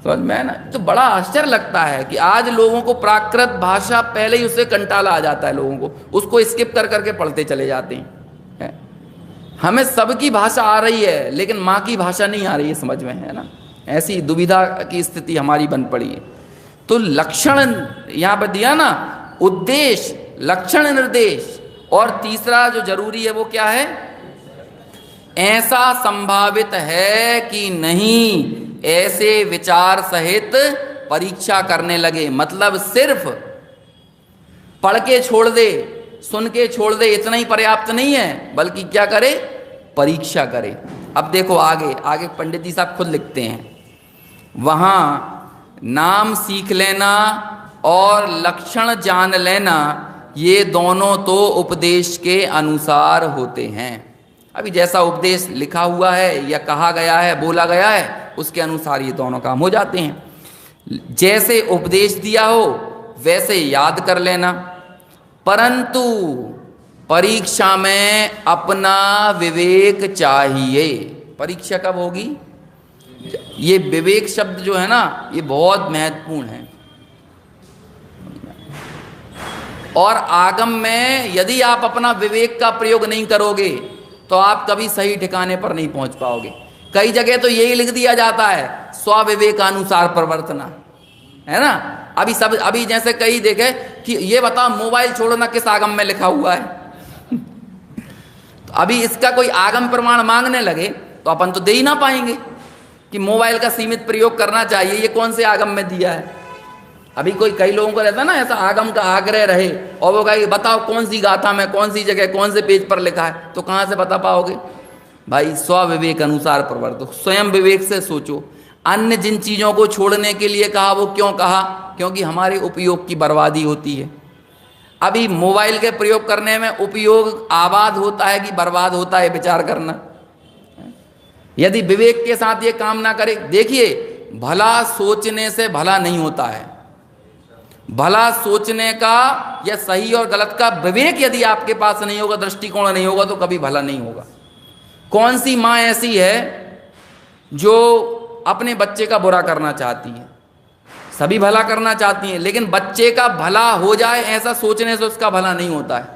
समझ में है ना? तो बड़ा आश्चर्य लगता है कि आज लोगों को प्राकृत भाषा पहले ही उससे कंटाला आ जाता है, लोगों को उसको स्किप कर करके पढ़ते चले जाते हैं। हमें सबकी भाषा आ रही है लेकिन माँ की भाषा नहीं आ रही है समझ में, है ना। ऐसी दुविधा की स्थिति हमारी बन पड़ी है। तो लक्षण यहाँ पर दिया ना, उद्देश्य, लक्षण, निर्देश, और तीसरा जो जरूरी है वो क्या है, ऐसा संभावित है कि नहीं, ऐसे विचार सहित परीक्षा करने लगे। मतलब सिर्फ पढ़ के छोड़ दे, सुन के छोड़ दे, इतना ही पर्याप्त नहीं है, बल्कि क्या करे, परीक्षा करे। अब देखो आगे आगे पंडित जी साहब खुद लिखते हैं, वहां नाम सीख लेना और लक्षण जान लेना, ये दोनों तो उपदेश के अनुसार होते हैं। अभी जैसा उपदेश लिखा हुआ है या कहा गया है, बोला गया है, उसके अनुसार ये दोनों काम हो जाते हैं। जैसे उपदेश दिया हो वैसे याद कर लेना, परंतु परीक्षा में अपना विवेक चाहिए। परीक्षा कब होगी? ये विवेक शब्द जो है ना, ये बहुत महत्वपूर्ण है। और आगम में यदि आप अपना विवेक का प्रयोग नहीं करोगे तो आप कभी सही ठिकाने पर नहीं पहुंच पाओगे। कई जगह तो यही लिख दिया जाता है, स्वविवेकानुसार प्रवर्तना, है ना। अभी जैसे कई देखे कि ये बताओ मोबाइल छोड़ना किस आगम में लिखा हुआ है। तो अभी इसका कोई आगम प्रमाण मांगने लगे तो अपन तो दे ही ना पाएंगे कि मोबाइल का सीमित प्रयोग करना चाहिए, ये कौन से आगम में दिया है। अभी कई लोगों को रहता है ना ऐसा आगम का आग्रह रहे, और वो कहे बताओ कौन सी गाथा में, कौन सी जगह, कौन से पेज पर लिखा है, तो कहाँ से बता पाओगे भाई। स्वविवेक अनुसार प्रवर्तो, स्वयं विवेक से सोचो। अन्य जिन चीज़ों को छोड़ने के लिए कहा वो क्यों कहा? क्योंकि हमारे उपयोग की बर्बादी होती है। अभी मोबाइल के प्रयोग करने में उपयोग आबाद होता है कि बर्बाद होता है, विचार करना। यदि विवेक के साथ ये काम ना करे, देखिए भला सोचने से भला नहीं होता है। भला सोचने का या सही और गलत का विवेक यदि आपके पास नहीं होगा, दृष्टिकोण नहीं होगा, तो कभी भला नहीं होगा। कौन सी माँ ऐसी है जो अपने बच्चे का बुरा करना चाहती है? सभी भला करना चाहती हैं, लेकिन बच्चे का भला हो जाए ऐसा सोचने से उसका भला नहीं होता है।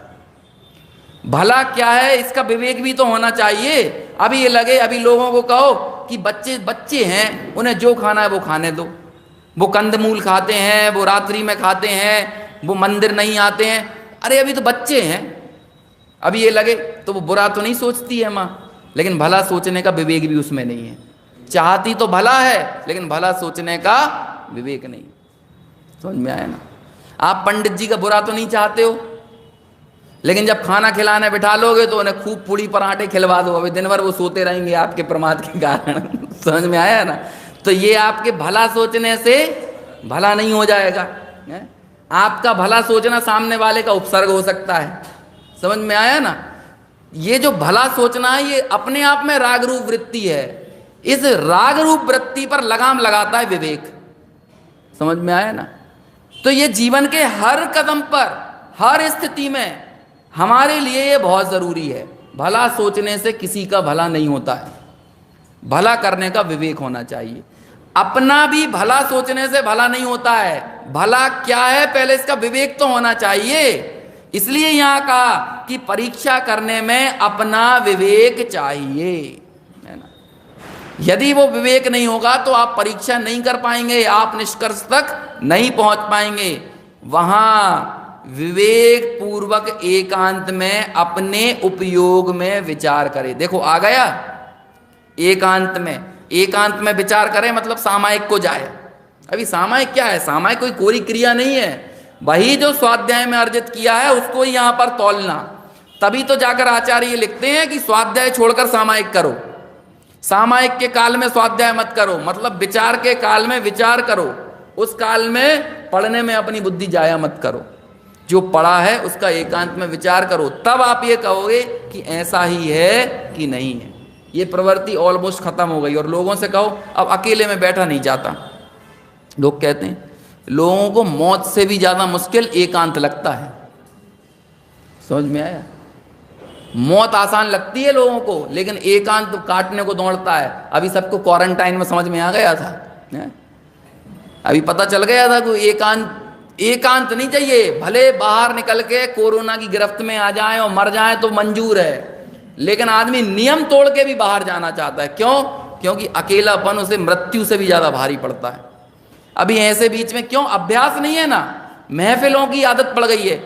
भला क्या है इसका विवेक भी तो होना चाहिए। अभी ये लगे, अभी लोगों को कहो कि बच्चे हैं, उन्हें जो खाना है वो खाने दो, वो कंदमूल खाते हैं, वो रात्रि में खाते हैं, वो मंदिर नहीं आते हैं। अरे अभी तो बच्चे हैं। अभी ये लगे तो वो बुरा तो नहीं सोचती है माँ, लेकिन भला सोचने का विवेक भी उसमें नहीं है। चाहती तो भला है लेकिन भला सोचने का विवेक नहीं। समझ में आया ना। आप पंडित जी का बुरा तो नहीं चाहते हो, लेकिन जब खाना खिलाने बिठा लोगे तो उन्हें खूब पूड़ी पराठे खिलवा दो, अभी दिन भर वो सोते रहेंगे आपके प्रमाद के कारण। समझ में आया ना। तो ये आपके भला सोचने से भला नहीं हो जाएगा। आपका भला सोचना सामने वाले का उपसर्ग हो सकता है। समझ में आया ना। ये जो भला सोचना है ये अपने आप में राग रूप वृत्ति है। इस राग रूप वृत्ति पर लगाम लगाता है विवेक। समझ में आया ना। तो ये जीवन के हर कदम पर, हर स्थिति में हमारे लिए ये बहुत जरूरी है। भला सोचने से किसी का भला नहीं होता है, भला करने का विवेक होना चाहिए। अपना भी भला सोचने से भला नहीं होता है। भला क्या है पहले इसका विवेक तो होना चाहिए। इसलिए यहां कहा कि परीक्षा करने में अपना विवेक चाहिए, है ना। यदि वो विवेक नहीं होगा तो आप परीक्षा नहीं कर पाएंगे, आप निष्कर्ष तक नहीं पहुंच पाएंगे। वहां विवेक पूर्वक एकांत में अपने उपयोग में विचार करें। देखो आ गया, एकांत में विचार करें मतलब सामायिक को जाए। अभी सामायिक क्या है? सामायिक कोई कोरी क्रिया नहीं है, वही जो स्वाध्याय में अर्जित किया है उसको ही यहां पर तौलना। तभी तो जाकर आचार्य लिखते हैं कि स्वाध्याय छोड़कर सामायिक करो, सामायिक के काल में स्वाध्याय मत करो, मतलब विचार के काल में विचार करो, उस काल में पढ़ने में अपनी बुद्धि जाया मत करो। जो पढ़ा है उसका एकांत में विचार करो, तब आप ये कहोगे कि ऐसा ही है कि नहीं है। ये प्रवृत्ति ऑलमोस्ट खत्म हो गई। और लोगों से कहो अब अकेले में बैठा नहीं जाता। लोग कहते हैं लोगों को मौत से भी ज्यादा मुश्किल एकांत लगता है। समझ में आया। मौत आसान लगती है लोगों को, लेकिन एकांत काटने को दौड़ता है। अभी सबको क्वारंटाइन में समझ में आ गया था, अभी पता चल गया था कि एकांत नहीं चाहिए। भले बाहर निकल के कोरोना की गिरफ्त में आ जाएं और मर जाएं तो मंजूर है, लेकिन आदमी नियम तोड़ के भी बाहर जाना चाहता है। क्यों? क्योंकि अकेलापन उसे मृत्यु से भी ज्यादा भारी पड़ता है। अभी ऐसे बीच में क्यों? अभ्यास नहीं है ना, महफिलों की आदत पड़ गई है,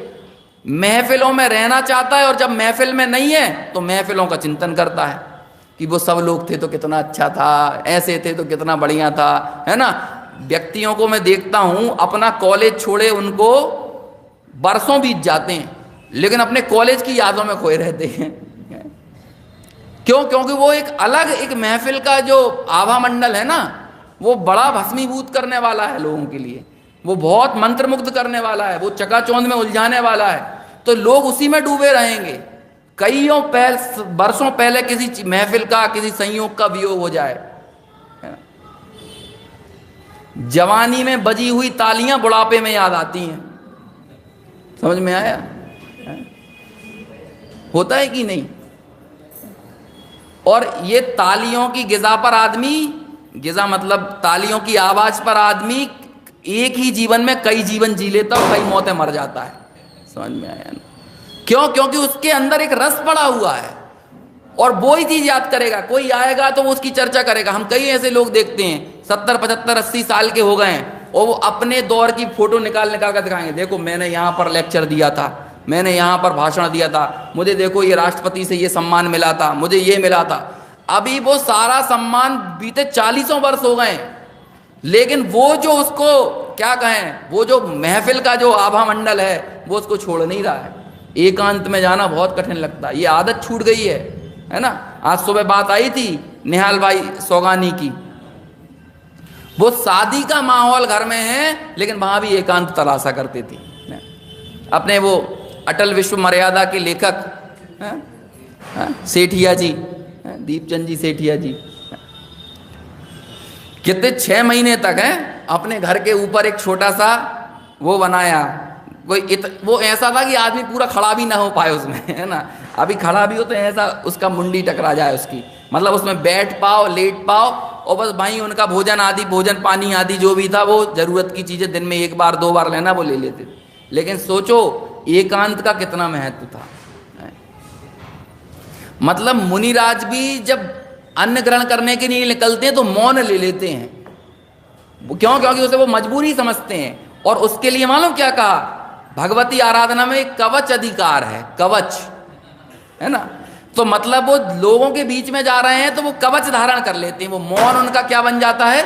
महफिलों में रहना चाहता है, और जब महफिल में नहीं है तो महफिलों का चिंतन करता है कि वो सब लोग थे तो कितना अच्छा था, ऐसे थे तो कितना बढ़िया था, है ना। व्यक्तियों को मैं देखता हूं, अपना कॉलेज छोड़े उनको बरसों बीत जाते हैं, लेकिन अपने कॉलेज की यादों में खोए रहते हैं। क्यों? क्योंकि वो एक अलग एक महफिल का जो आभा मंडल है ना, वो बड़ा भस्मीभूत करने वाला है लोगों के लिए, वो बहुत मंत्रमुग्ध करने वाला है, वो चकाचौंध में उलझाने वाला है, तो लोग उसी में डूबे रहेंगे। कईयों बरसों पहले किसी महफिल का, किसी संयोग का वियोग हो जाए, जवानी में बजी हुई तालियां बुढ़ापे में याद आती हैं। समझ में आया? होता है कि नहीं? और ये तालियों की गिजा पर आदमी, गिजा मतलब तालियों की आवाज पर आदमी एक ही जीवन में कई जीवन जी लेता और कई मौतें मर जाता है। समझ में आया ना? क्यों? क्योंकि उसके अंदर एक रस पड़ा हुआ है, और वो ही चीज याद करेगा। कोई आएगा तो वो उसकी चर्चा करेगा। हम कई ऐसे लोग देखते हैं 70, 75, 80 साल के हो गए हैं, और वो अपने दौर की फोटो निकाल निकाल कर दिखाएंगे, देखो मैंने यहाँ पर लेक्चर दिया था, मैंने यहाँ पर भाषण दिया था, मुझे देखो ये राष्ट्रपति से ये सम्मान मिला था, मुझे ये मिला था। अभी वो सारा सम्मान बीते 40 वर्ष हो गए, लेकिन वो जो उसको क्या कहें, वो जो महफिल का जो आभा मंडल है वो उसको छोड़ नहीं रहा है। एकांत में जाना बहुत कठिन लगता है, ये आदत छूट गई है ना। आज सुबह बात आई थी निहाल भाई सौगानी की, वो शादी का माहौल घर में है, लेकिन वहां भी एकांत तलाशा करते थे। अपने वो अटल विश्व मर्यादा के लेखक सेठिया जी, दीपचंद जी सेठिया जी, कितने 6 महीने तक है अपने घर के ऊपर एक छोटा सा वो बनाया, वो ऐसा था कि आदमी पूरा खड़ा भी ना हो पाए उसमें, है ना। अभी खड़ा भी हो तो ऐसा उसका मुंडी टकरा जाए उसकी, मतलब उसमें बैठ पाओ, लेट पाओ, और बस भाई उनका भोजन आदि, भोजन पानी आदि जो भी था, वो जरूरत की चीजें दिन में 1 बार 2 बार लेना वो ले लेते थे। लेकिन सोचो एकांत का कितना महत्व था। मतलब मुनिराज भी जब अन्न ग्रहण करने के लिए निकलते हैं तो मौन ले लेते हैं। क्यों? क्योंकि उसे वो मजबूरी समझते हैं, और उसके लिए मालूम क्या कहा, भगवती आराधना में एक कवच अधिकार है, कवच, है ना। तो मतलब वो लोगों के बीच में जा रहे हैं तो वो कवच धारण कर लेते हैं, वो मौन उनका क्या बन जाता है,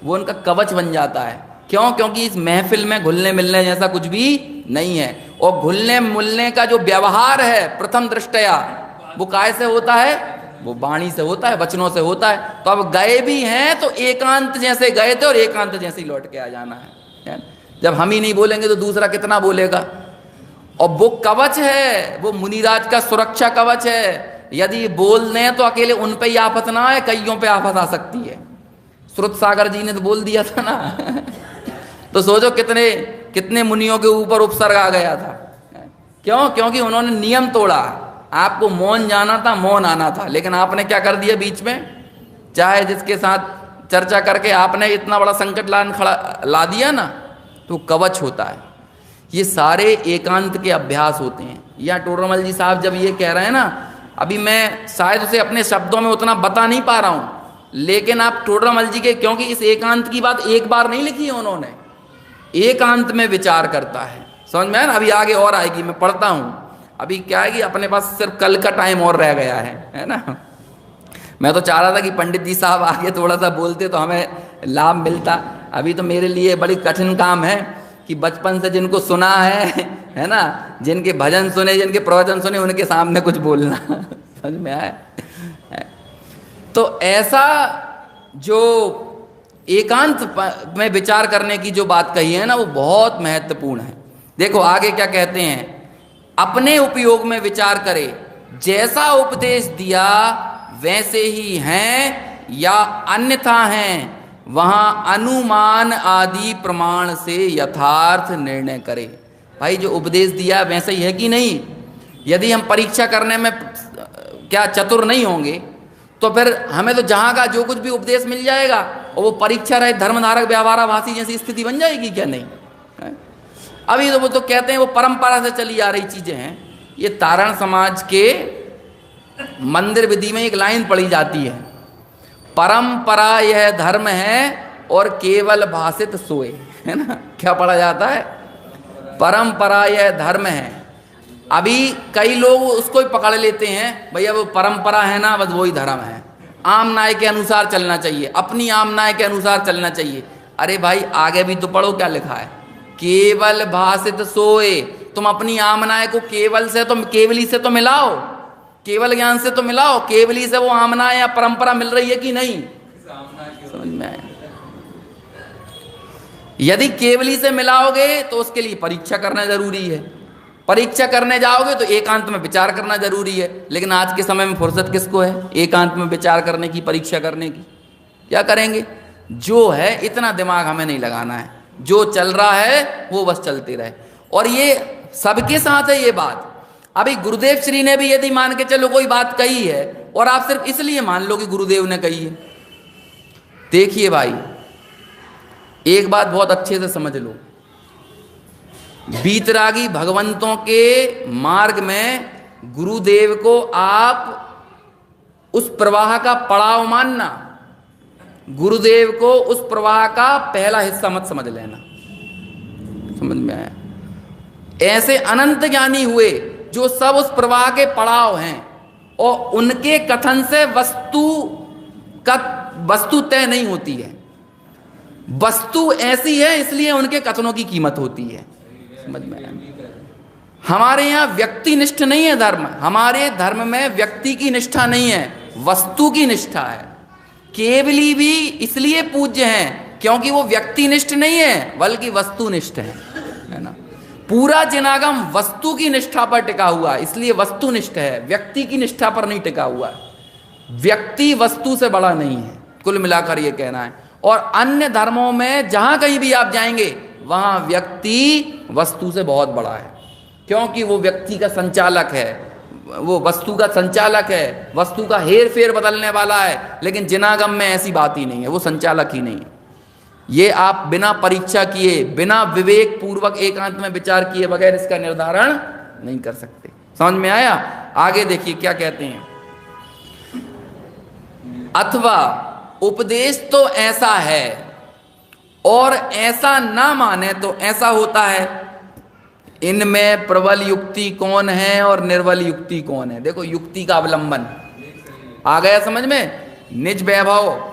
वो उनका कवच बन जाता है। क्यों? क्योंकि इस महफिल में घुलने मिलने जैसा कुछ भी नहीं है, और घुलने मिलने का जो व्यवहार है प्रथम दृष्टया वो काय से होता है, वो वाणी से होता है, वचनों से होता है। तो अब गए भी हैं तो एकांत जैसे गए थे और एकांत जैसे ही लौट के आ जाना है। जब हम ही नहीं बोलेंगे तो दूसरा कितना बोलेगा। और वो कवच है, वो मुनिराज का सुरक्षा कवच है। यदि बोल दें तो अकेले उन पे ही आफत ना आए, कईयों पे आफत आ सकती है। श्रुत सागर जी ने तो बोल दिया था ना तो सोचो कितने कितने मुनियों के ऊपर उपसर्ग आ गया था। क्यों? क्योंकि उन्होंने नियम तोड़ा। आपको मौन जाना था, मौन आना था, लेकिन आपने क्या कर दिया बीच में, चाहे जिसके साथ चर्चा करके आपने इतना बड़ा संकट ला दिया ना, तो कवच होता है। ये सारे एकांत के अभ्यास होते हैं। या टोडरमल जी साहब जब ये कह रहे हैं ना, अभी मैं शायद उसे अपने शब्दों में उतना बता नहीं पा रहा हूं, लेकिन आप टोडरमल जी के, क्योंकि इस एकांत की बात एक बार नहीं लिखी है उन्होंने, एकांत में विचार करता है। समझ में है ना? अभी आगे और आएगी, मैं पढ़ता हूं। अभी क्या है कि अपने पास सिर्फ कल का टाइम और रह गया है ना। मैं तो चाह रहा था कि पंडित जी साहब आगे थोड़ा सा बोलते तो हमें लाभ मिलता। अभी तो मेरे लिए बड़ी कठिन काम है कि बचपन से जिनको सुना है ना, जिनके भजन सुने, जिनके प्रवचन सुने, उनके सामने कुछ बोलना समझ में आया। तो ऐसा जो एकांत में विचार करने की जो बात कही है ना, वो बहुत महत्वपूर्ण है। देखो आगे क्या कहते हैं, अपने उपयोग में विचार करे, जैसा उपदेश दिया वैसे ही हैं या अन्यथा हैं, वहां अनुमान आदि प्रमाण से यथार्थ निर्णय करे। भाई जो उपदेश दिया वैसे ही है कि नहीं। यदि हम परीक्षा करने में क्या चतुर नहीं होंगे तो फिर हमें तो जहां का जो कुछ भी उपदेश मिल जाएगा और वो परीक्षा रहे धर्मधारक व्यवहाराभासी जैसी स्थिति बन जाएगी क्या? नहीं। अभी तो वो तो कहते हैं वो परंपरा से चली आ रही चीजें हैं। ये तारण समाज के मंदिर विधि में एक लाइन पढ़ी जाती है, परंपरा यह धर्म है और केवल भाषित सोए, है ना। क्या पढ़ा जाता है? परंपरा यह धर्म है। अभी कई लोग उसको ही पकड़ लेते हैं, भैया वो परंपरा है ना, बस वही धर्म है, आम नाय के अनुसार चलना चाहिए, अपनी आम नाय के अनुसार चलना चाहिए। अरे भाई आगे भी तो पढ़ो क्या लिखा है, केवल भाषित सोए। तुम अपनी आम नाय को केवल से, तुम केवली से तो मिलाओ, केवल ज्ञान से तो मिलाओ, केवली से वो आमना या परंपरा मिल रही है कि नहीं, समझ में आया? यदि केवली से मिलाओगे तो उसके लिए परीक्षा करना जरूरी है, परीक्षा करने जाओगे तो एकांत में विचार करना जरूरी है। लेकिन आज के समय में फुर्सत किसको है एकांत में विचार करने की, परीक्षा करने की? क्या करेंगे? जो है इतना दिमाग हमें नहीं लगाना है, जो चल रहा है वो बस चलते रहे। और ये सबके साथ है ये बात। अभी गुरुदेव श्री ने भी यदि मान के चलो कोई बात कही है और आप सिर्फ इसलिए मान लो कि गुरुदेव ने कही है, देखिए भाई एक बात बहुत अच्छे से समझ लो, बीतरागी भगवंतों के मार्ग में गुरुदेव को आप उस प्रवाह का पड़ाव मानना, गुरुदेव को उस प्रवाह का पहला हिस्सा मत समझ लेना। समझ में आया? ऐसे अनंत ज्ञानी हुए जो सब उस प्रवाह के पड़ाव हैं, और उनके कथन से वस्तु तय नहीं होती है, वस्तु ऐसी है इसलिए उनके कथनों की कीमत होती है। समझ में आया? हमारे यहाँ व्यक्ति निष्ठ नहीं है धर्म, हमारे धर्म में व्यक्ति की निष्ठा नहीं है, वस्तु की निष्ठा है। केवली भी इसलिए पूज्य हैं क्योंकि वो व्यक्तिनिष्ठ नहीं है बल्कि वस्तुनिष्ठ है ना। पूरा जिनागम वस्तु की निष्ठा पर टिका हुआ, इसलिए वस्तुनिष्ठ है, व्यक्ति की निष्ठा पर नहीं टिका हुआ। व्यक्ति वस्तु से बड़ा नहीं है, कुल मिलाकर ये कहना है। और अन्य धर्मों में जहां कहीं भी आप जाएंगे वहां व्यक्ति वस्तु से बहुत बड़ा है, क्योंकि वो व्यक्ति का संचालक है, वो वस्तु का संचालक है, वस्तु का हेर फेर बदलने वाला है। लेकिन जिनागम में ऐसी बात ही नहीं है, वो संचालक ही नहीं है। ये आप बिना परीक्षा किए, बिना विवेक पूर्वक एकांत में विचार किए बगैर इसका निर्धारण नहीं कर सकते। समझ में आया? आगे देखिए क्या कहते हैं, अथवा उपदेश तो ऐसा है और ऐसा ना माने तो ऐसा होता है। इनमें प्रबल युक्ति कौन है और निर्बल युक्ति कौन है? देखो युक्ति का अवलंबन आ गया समझ में। निज वैभव,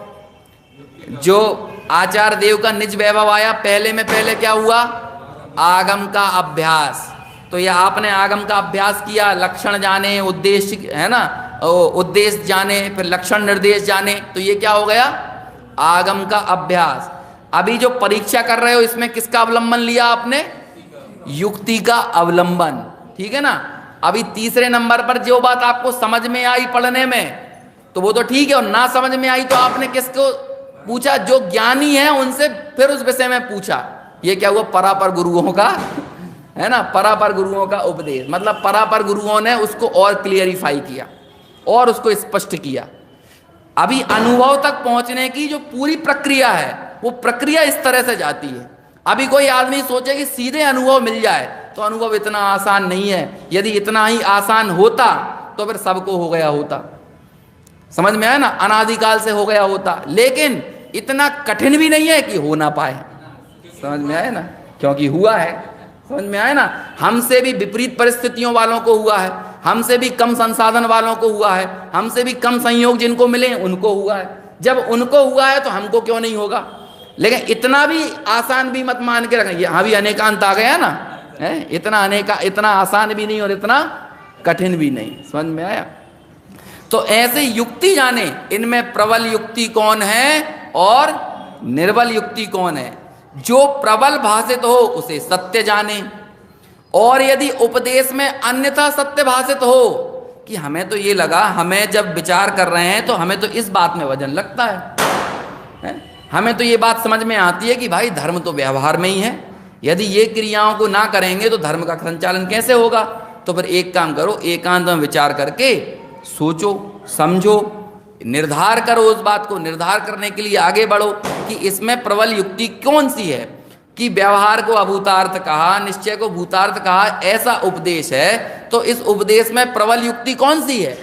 जो आचार्य देव का निज वैभव आया, पहले में पहले क्या हुआ? आगम का अभ्यास। तो ये आपने आगम का अभ्यास किया, लक्षण जाने, उद्देश्य है ना, उद्देश्य जाने, फिर लक्षण निर्देश जाने, तो ये क्या हो गया? आगम का अभ्यास। अभी जो परीक्षा कर रहे हो इसमें किसका अवलंबन लिया आपने? युक्ति का अवलंबन, ठीक है ना। अभी तीसरे नंबर पर जो बात आपको समझ में आई पढ़ने में तो वो तो ठीक है, और ना समझ में आई तो आपने किसको पूछा? जो ज्ञानी है उनसे फिर उस विषय में पूछा। ये क्या हुआ? परापर गुरुओं का, है ना, परापर गुरुओं का उपदेश, मतलब परापर गुरुओं ने उसको और क्लियरिफाई किया और उसको स्पष्ट किया। अभी अनुभव तक पहुंचने की जो पूरी प्रक्रिया है वो प्रक्रिया इस तरह से जाती है। अभी कोई आदमी सोचे कि सीधे अनुभव मिल जाए, तो अनुभव इतना आसान नहीं है। यदि इतना ही आसान होता तो फिर सबको हो गया होता। समझ में आया ना? अनादिकाल से हो गया होता, लेकिन इतना कठिन भी नहीं है कि हो ना पाए। समझ में आया ना? क्योंकि हुआ है। समझ में आया ना? हमसे भी विपरीत परिस्थितियों वालों को हुआ है, हमसे भी कम संसाधन वालों को हुआ है, हमसे भी कम संयोग जिनको मिले उनको हुआ है। जब उनको हुआ है तो हमको क्यों नहीं होगा? लेकिन इतना भी आसान भी मत मान के रखें। यहाँ भी अनेकांत आ गया ना, है? इतना आसान भी नहीं और इतना कठिन भी नहीं। समझ में आया? तो ऐसे युक्ति जाने, इनमें प्रबल युक्ति कौन है और निर्बल युक्ति कौन है। जो प्रबल भाषित हो उसे सत्य जाने, और यदि उपदेश में अन्यथा सत्य भाषित हो कि हमें तो ये लगा, हमें जब विचार कर रहे हैं तो हमें तो इस बात में वजन लगता है? हमें तो ये बात समझ में आती है कि भाई धर्म तो व्यवहार में ही है, यदि ये क्रियाओं को ना करेंगे तो धर्म का संचालन कैसे होगा? तो फिर एक काम करो, एकांत में विचार करके सोचो, समझो, निर्धार करो, उस बात को निर्धार करने के लिए आगे बढ़ो कि इसमें प्रबल युक्ति कौन सी है। कि व्यवहार को अभूतार्थ कहा, निश्चय को भूतार्थ कहा, ऐसा उपदेश है, तो इस उपदेश में प्रबल युक्ति कौन सी है?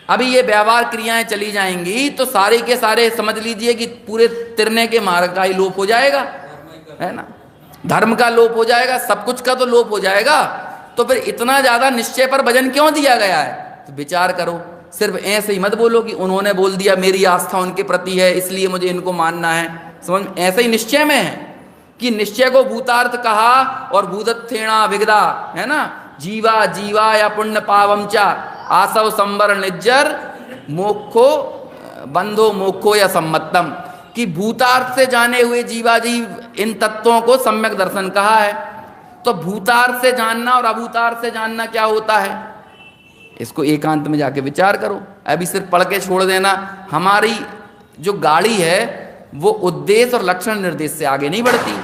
अभी ये व्यवहार क्रियाएं चली जाएंगी तो सारे के सारे समझ लीजिए कि पूरे तिरने के मार्ग का ही लोप हो जाएगा, है ना। धर्म का लोप हो जाएगा, सब कुछ का तो लोप हो जाएगा। तो फिर इतना ज्यादा निश्चय पर वजन क्यों दिया गया है? तो विचार करो। सिर्फ ऐसे ही मत बोलो कि उन्होंने बोल दिया, मेरी आस्था उनके प्रति है इसलिए मुझे इनको मानना है। समझ, ऐसे ही निश्चय में है कि निश्चय को भूतार्थ कहा और भूतत्थेणा विगदा, है ना। जीवा जीवा या पुण्य पावम चा आसव संवर निज्जर मोक्षो बंधो मोक्षो या सम्मतम, कि भूतार्थ से जाने हुए जीवाजीव इन तत्वों को सम्यक दर्शन कहा है। तो भूतार्थ से जानना और अभूतार्थ से जानना क्या होता है, इसको एकांत में जाके विचार करो। अभी सिर्फ पढ़ के छोड़ देना। हमारी जो गाड़ी है वो उद्देश्य और लक्षण निर्देश से आगे नहीं बढ़ती,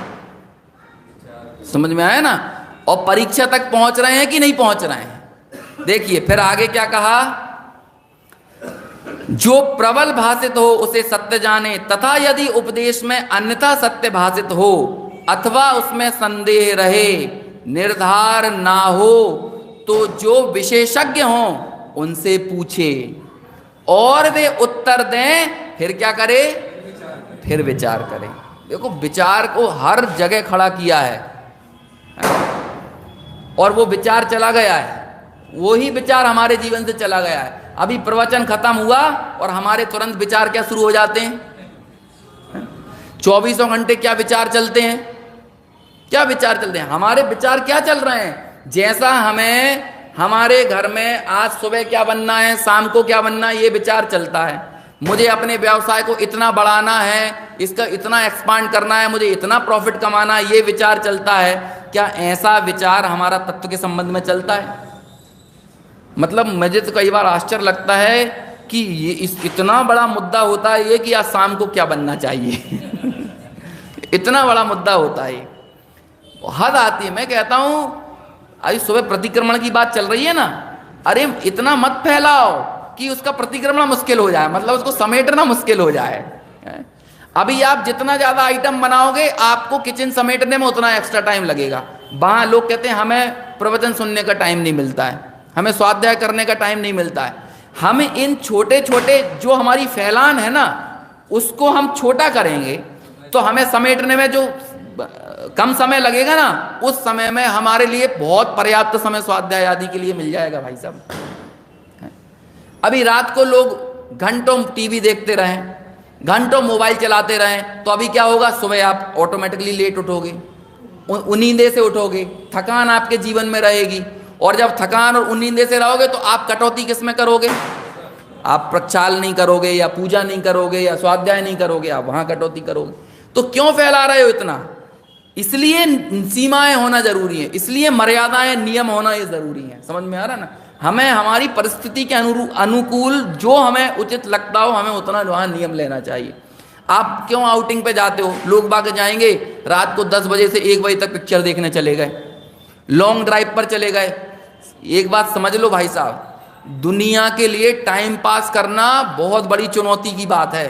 समझ में आया ना। और परीक्षा तक पहुंच रहे हैं कि नहीं पहुंच रहे हैं। देखिए फिर आगे क्या कहा, जो प्रबल भाषित हो उसे सत्य जाने, तथा यदि उपदेश में अन्यथा सत्य भाषित हो अथवा उसमें संदेह रहे, निर्धार ना हो, तो जो विशेषज्ञ हों उनसे पूछे और वे उत्तर दें, फिर क्या करे, फिर विचार करें। देखो विचार को हर जगह खड़ा किया है और वो विचार चला गया है, वही विचार हमारे जीवन से चला गया है। अभी प्रवचन खत्म हुआ और हमारे तुरंत विचार क्या शुरू हो जाते हैं, 24 घंटे क्या विचार चलते हैं, क्या विचार चलते हैं, हमारे विचार क्या चल रहे हैं। जैसा हमें हमारे घर में आज सुबह क्या बनना है, शाम को क्या बनना है, ये विचार चलता है। मुझे अपने व्यवसाय को इतना बढ़ाना है, इसका इतना एक्सपांड करना है, मुझे इतना प्रॉफिट कमाना है, ये विचार चलता है। क्या ऐसा विचार हमारा तत्व के संबंध में चलता है? मतलब मुझे तो कई बार आश्चर्य लगता है कि ये इतना बड़ा मुद्दा होता है ये कि आज शाम को क्या बनना चाहिए इतना बड़ा मुद्दा होता है, हद आती है। मैं कहता हूं अभी सुबह प्रतिक्रमण की बात चल रही है ना, अरे इतना मत फैलाओ कि उसका प्रतिक्रमण मुश्किल हो जाए, मतलब उसको समेटना मुश्किल हो जाए। अभी आप जितना ज्यादा आइटम बनाओगे आपको किचन समेटने में उतना एक्स्ट्रा टाइम लगेगा। वहां लोग कहते हैं हमें प्रवचन सुनने का टाइम नहीं मिलता है, हमें स्वाध्याय करने का टाइम नहीं मिलता है। हम इन छोटे छोटे जो हमारी फैलान है ना उसको हम छोटा करेंगे तो हमें समेटने में जो कम समय लगेगा ना, उस समय में हमारे लिए बहुत पर्याप्त समय स्वाध्याय आदि के लिए मिल जाएगा भाई साहब। अभी रात को लोग घंटों टीवी देखते रहें, घंटों मोबाइल चलाते रहें, तो अभी क्या होगा, सुबह आप ऑटोमेटिकली लेट उठोगे, नींदे से उठोगे, थकान आपके जीवन में रहेगी। और जब थकान और नींदे से रहोगे तो आप कटौती किस में करोगे, आप प्रक्षाल नहीं करोगे या पूजा नहीं करोगे या स्वाध्याय नहीं करोगे, आप वहां कटौती करोगे। तो क्यों फैला रहे हो इतना? इसलिए सीमाएं होना जरूरी है, इसलिए मर्यादाएं नियम होना ये जरूरी है। समझ में आ रहा ना। हमें हमारी परिस्थिति के अनुकूल जो हमें उचित लगता हो हमें उतना वहां नियम लेना चाहिए। आप क्यों आउटिंग पे जाते हो, लोग बाग जाएंगे रात को 10 बजे से 1 बजे तक पिक्चर देखने चले गए, लॉन्ग ड्राइव पर चले गए। एक बात समझ लो भाई साहब, दुनिया के लिए टाइम पास करना बहुत बड़ी चुनौती की बात है,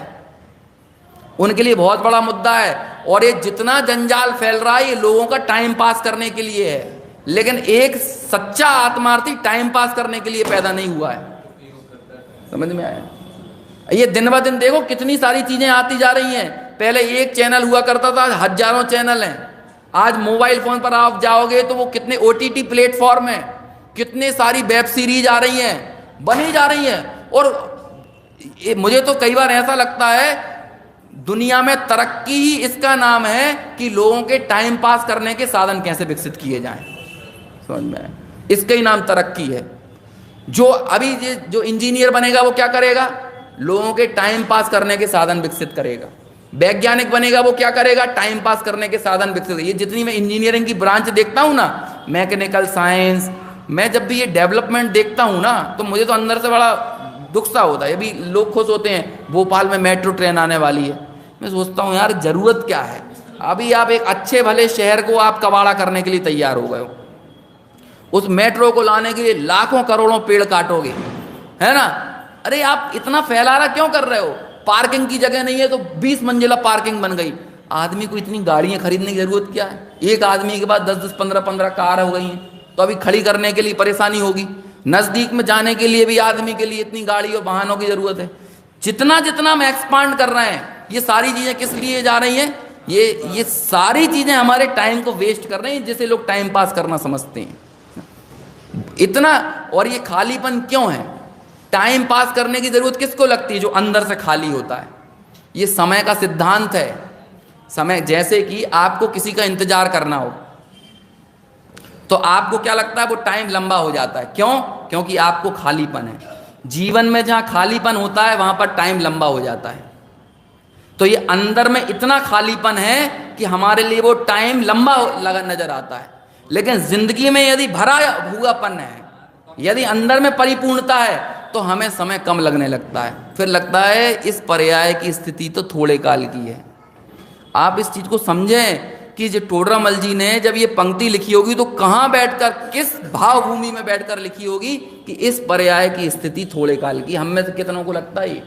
उनके लिए बहुत बड़ा मुद्दा है। और ये जितना जंजाल फैल रहा है ये लोगों का टाइम पास करने के लिए है, लेकिन एक सच्चा आत्मार्थी टाइम पास करने के लिए पैदा नहीं हुआ है। समझ में आया? ये दिन ब दिन देखो कितनी सारी चीजें आती जा रही हैं। पहले एक चैनल हुआ करता था, हजारों चैनल हैं। आज मोबाइल फोन पर आप जाओगे तो वो कितने OTT प्लेटफॉर्म हैं, कितने सारी वेब सीरीज आ रही हैं, बनी जा रही हैं। और मुझे तो कई बार ऐसा लगता है दुनिया में तरक्की ही इसका नाम है कि लोगों के टाइम पास करने के साधन कैसे विकसित किए जाएं। समझ में? इसका ही नाम तरक्की है। जो अभी जो इंजीनियर बनेगा वो क्या करेगा, लोगों के टाइम पास करने के साधन विकसित करेगा। वैज्ञानिक बनेगा वो क्या करेगा, टाइम पास करने के साधन विकसित। ये जितनी मैं इंजीनियरिंग की ब्रांच देखता हूँ ना, मैकेनिकल साइंस, मैं जब भी ये डेवलपमेंट देखता हूँ ना तो मुझे तो अंदर से बड़ा दुख सा होता है। अभी लोग खुश होते हैं भोपाल में मेट्रो ट्रेन आने वाली है, मैं सोचता हूँ यार जरूरत क्या है। अभी आप एक अच्छे भले शहर को आप कबाड़ा करने के लिए तैयार हो गए हो, उस मेट्रो को लाने के लिए लाखों करोड़ों पेड़ काटोगे, है ना। अरे आप इतना फैलाना क्यों कर रहे हो? पार्किंग की जगह नहीं है तो 20 मंजिला पार्किंग बन गई। आदमी को इतनी गाड़ियां खरीदने की जरूरत क्या है? एक आदमी के बाद 10-10, 15-15 कार हो गई हैं, तो अभी खड़ी करने के लिए परेशानी होगी। नजदीक में जाने के लिए भी आदमी के लिए इतनी गाड़ी और वाहनों की जरूरत है। जितना जितना हम एक्सपांड कर रहे हैं, ये सारी चीजें किस लिए जा रही हैं? ये सारी चीजें हमारे टाइम को वेस्ट कर रही हैं, जिसे लोग टाइम पास करना समझते हैं इतना। और ये खालीपन क्यों है? टाइम पास करने की जरूरत किसको लगती है? जो अंदर से खाली होता है। ये समय का सिद्धांत है। समय, जैसे कि आपको किसी का इंतजार करना हो तो आपको क्या लगता है? वो टाइम लंबा हो जाता है। क्यों? क्योंकि आपको खालीपन है। जीवन में जहां खालीपन होता है वहां पर टाइम लंबा हो जाता है। तो ये अंदर में इतना खालीपन है कि हमारे लिए वो टाइम लंबा लगा नजर आता है। लेकिन जिंदगी में यदि भरा हुआपन है, यदि अंदर में परिपूर्णता है, तो हमें समय कम लगने लगता है। फिर लगता है इस पर्याय की स्थिति तो थोड़े काल की है। आप इस चीज को समझें कि जो टोडरमल जी ने जब ये पंक्ति लिखी होगी तो कहाँ बैठकर, किस भावभूमि में बैठकर लिखी होगी कि इस पर्याय की स्थिति थोड़े काल की। हम में से कितनों को लगता है ये?